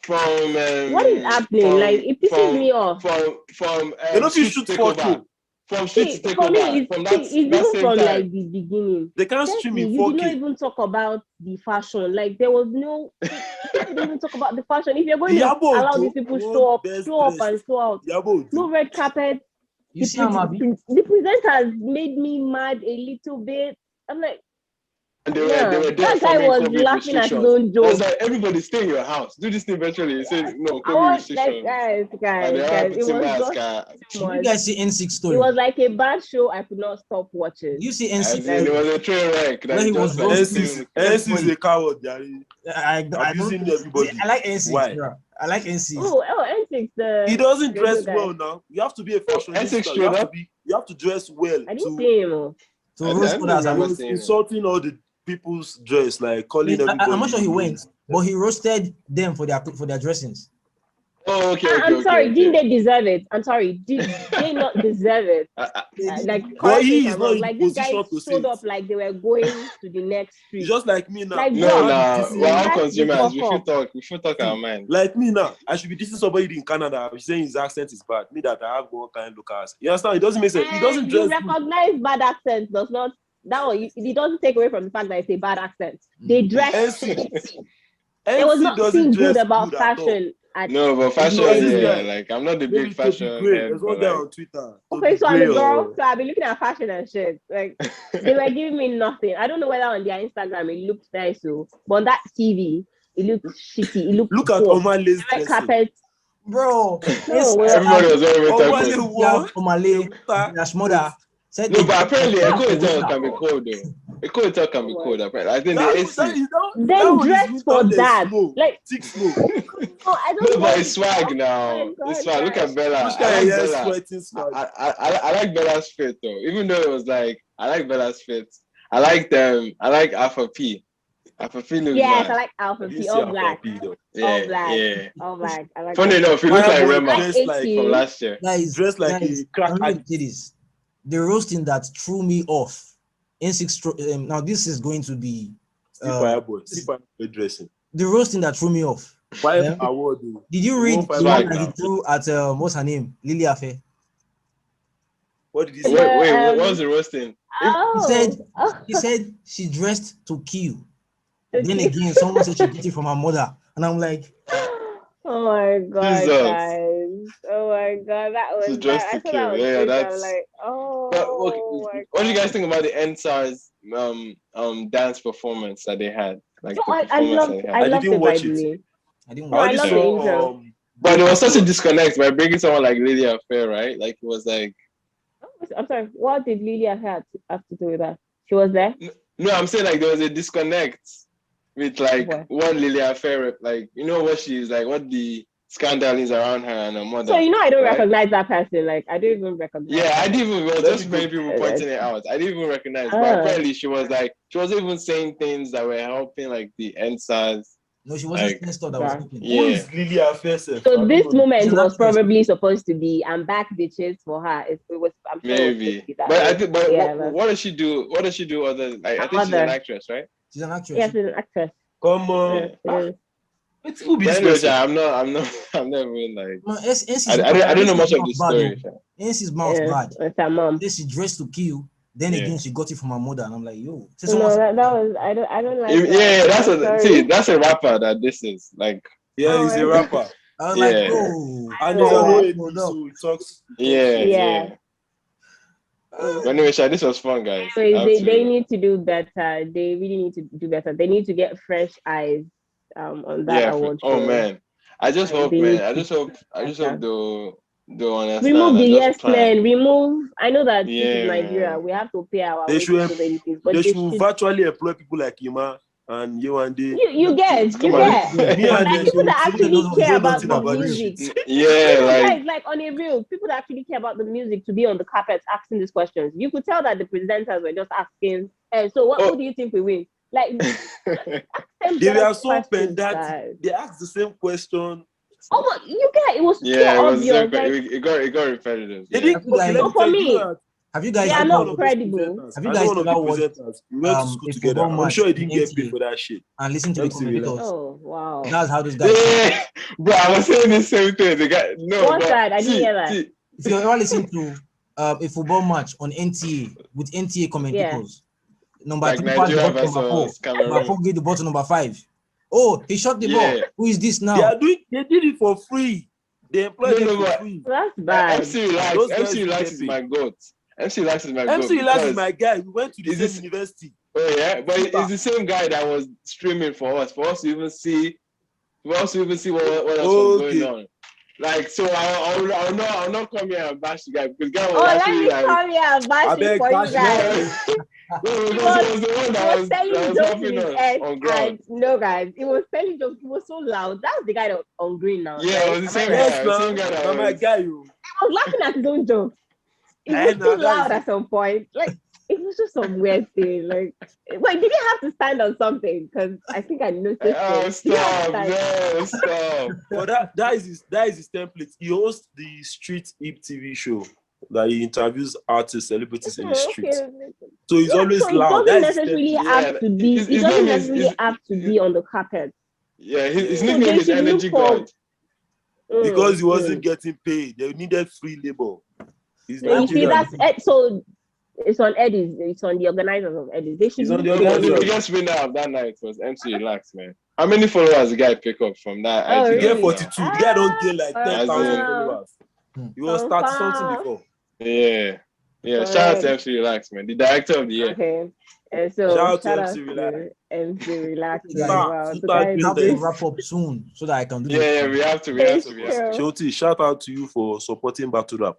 from what is happening? Like it pisses me off. From they don't shoot photo. From Street to Take Over. It's even from like the beginning. They can't stream in 4K. You did not even talk about the fashion. like there was no. You didn't even talk about the fashion. If you're going to allow these people show up and show out, no red carpet. You see, the presenters made me mad a little bit. I'm like. And they were there. That guy was laughing at his own joke. I was like, everybody stay in your house. Do this thing virtually. He said, no, COVID restrictions. Guys, it was just you guys see N6 story? It was like a bad show I could not stop watching. You see N6? It was a train wreck. N6 is a coward. I like N6. Why? Bro. I like N6. Oh, N6. He doesn't dress well now. You have to be a fashionista. You have to dress well. I didn't see him. So Rose was insulting all the people's dress, like calling everybody. I'm not sure he went, but he roasted them for their dressings. Oh, okay. I'm sorry. Didn't they deserve it? I'm sorry. Did they not deserve it? He is not like these guys showed up like they were going to the next street. Just like me now. Like, we're all consumers. We should talk our mind. Like me now, I should be dissing somebody in Canada. I'm saying his accent is bad. Me that I have one kind of look accent. You understand? It doesn't make sense. He doesn't dress. You recognize bad accent does not. That one, it doesn't take away from the fact that it's a bad accent. They dress. It was nothing good about fashion. No, but fashion, like I'm not the big fashion head. There's one guy on Twitter. Okay, so I'm a girl, so I've been looking at fashion and shit. Like they were giving me nothing. I don't know whether on their Instagram it looked nice, but on that TV it looked shitty. It looked. Look at Omale's red carpet. Bro, everybody was very Omale, Dash mother. No, but apparently Echo Hotel can be cold though. Echo Hotel can be cold. Apparently, I think the AC. Then dress for that. Like thick smoke. No, I don't know. But it's swag now. It's swag. Look at Bella. I like Bella's fit though. Even though it was like I like Bella's fit. I like them. I like Alpha P. Alpha P looks yes, bad. I like Alpha P. All black. All black. Yeah. All black. I like Funny enough, he looks like Rema from last year. Guys, dressed like a crack. The roasting that threw me off. Now this is going to be dressing. The roasting that threw me off. Award. Did you read the one that he threw at what's her name? Lily Afe? What did he say? Wait, what was the roasting? He said she dressed to kill. Then again, someone said she did it from her mother. And I'm like, oh my god, Jesus. Guys. Oh my god, that was dressed to kill. Yeah, that's like, oh. What do you guys think about the NSAR's dance performance that they had? Like I loved it. I didn't watch it. I loved the intro. But there was such a disconnect by bringing someone like Lily Affair, right? Like it was like. I'm sorry. What did Lily Affair have to do with that? She was there. No, I'm saying like there was a disconnect with like one Lily Affair, like you know what she's like, what the scandal is around her and her mother. So I don't recognize that person. Like I don't even recognize. Yeah, I didn't even. Well, just many people pointing it out. I didn't even recognize. But apparently, she wasn't even saying things that were helping like the NSARS. No, she wasn't saying stuff that was helping. Yeah. Who is Lily Affair? So this moment was probably supposed to be "I'm back, bitches" for her. It was. I'm sure maybe. But I think. But what does she do? What does she do? Other like I think she's an actress, right? She's an actress. Yes, she's an actress. Come on. It's I'm not even like. No, I don't know much of the story. NC's mouth bad. It's her mom. Then she dressed to kill. Then again, she got it from her mother, and I'm like, yo. No, that was I don't like. Yeah, that's a rapper that this is like. Yeah, he's a rapper. I was like, oh, and he talks. Yeah. Anyway, this was fun, guys. They need to do better. They really need to do better. They need to get fresh eyes on that award show. Oh man, I just hope they'll understand. Remove the yes man. Remove. I know that in Nigeria we have to pay our. They should virtually employ people like Ima and Yewande. You get. Like people that actually care about the music. Yeah, like on a real, people that actually care about the music to be on the carpet asking these questions. You could tell that the presenters were just asking, so who do you think we win? Like they were so pedantic. They asked the same question. Oh, but you get it was obvious. It got repetitive. For me. Have you guys? They are not credible. Have you guys ever watched? We went to school together. I'm sure he didn't get paid for that shit. And listen to the commentators. Oh wow! That's how this guy. Yeah, bro, I was saying the same thing. The guy, no. What's that? I didn't hear that. If you ever listen to a football match on NTA with NTA commentators, number 2 pass the ball to number 4. Number 4 give the ball to number 5. Oh, he shot the ball. Who is this now? They did it for free. They employed them for free. That's bad. MC Relax is my goat. MC Relax is my goat. MC Relax is my guy. We went to the same university. Oh yeah, but it's the same guy that was streaming for us to even see what else was going on. Like, so I'll not come here and bash the guy because the guy was actually like. Come here and bash you for you guys. It was the one that was selling jokes on ground. No, guys, it was selling jokes. It was so loud. That's the guy that was on green now. Yeah, it was the same guy. That my guy. He was laughing at his own jokes. It was too loud at some point. Like, it was just some weird thing. Like, wait, did he have to stand on something? Because I think I noticed. Stop. Well, that is his template. He hosts the Street Hip TV show. That he interviews artists, celebrities in the streets. So he's always loud. He doesn't necessarily have to be. He doesn't necessarily have to be on the carpet. Yeah, his nickname is Energy God. Because he wasn't getting paid. They needed free labor. You see, that's it. So it's on Headies. It's on the organizers of Headies. They should. The biggest winner of that night was MC Relax, man. How many followers the guy pick up from that? Oh, IG? He get 42. The guy don't get like 10,000 Wow. followers. He was 30 something before. Yeah. Yeah, shout out to MC Relax, man. The director of the year. Okay. And so Shout out to MC Relax. MC Relax as Yeah, well. super The guy We have is to wrap up soon so that I can do Yeah, we have to. Shorty, shout out to you for supporting Battle Rap.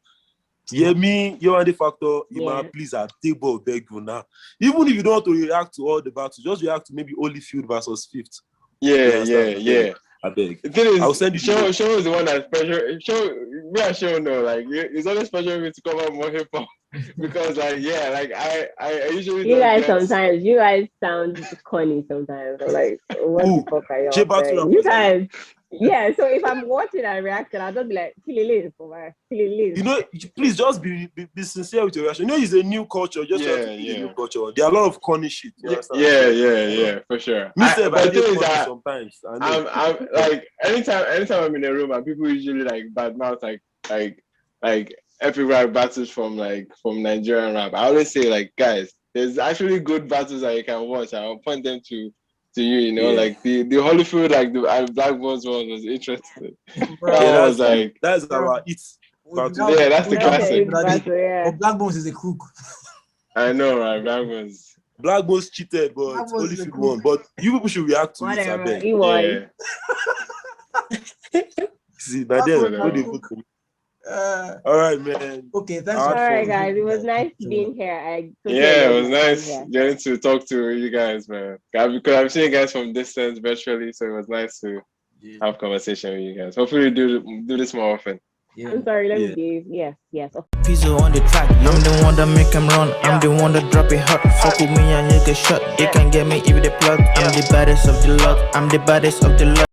Yeah, me, Yewande Factor, Ima, please, I take ball beg you now. Even if you don't want to react to all the battles, just react to maybe Holyfield versus Fifth. Yeah. I beg. The thing is, I'll send you. Show is the one that's pressure. Show no, like it's always pressure me to cover more hip hop because, like, yeah, like I usually. You guys sometimes, you guys sound corny sometimes. Like, what the fuck are you saying? You guys. Yeah, so if I'm watching and reacting, I'll just be like, you know, please just be sincere with your reaction. You know, it's a new culture. Just try to be a new culture. There are a lot of corny shit. Yeah, for sure. But the thing is that sometimes I'm like anytime I'm in a room and people usually like badmouth like epic rap battles from Nigerian rap. I always say, like, guys, there's actually good battles that you can watch. I'll point them to you, you know, like the Holyfield, like the Black Bones one was interesting. That was like that's our it's. Yeah, that's the classic. But Black Bones is a crook. I know, right? Black Bones cheated, but Holyfield won. But you people should react to it. I beg. He won. See, by then, what do you put? All right, man. Okay, thanks. All right, guys. It was nice being here. It was nice getting to talk to you guys, man. Because I've seen you guys from distance virtually, so it was nice to have conversation with you guys. Hopefully, we do this more often. Yeah. I'm sorry, let me give. Yes. Pizzo on the track. I'm the one that make him run. I'm the one that drop it hot. Fuck with me and you get shot. They can get me if they plot. I'm the baddest of the lot. I'm the baddest of the lot.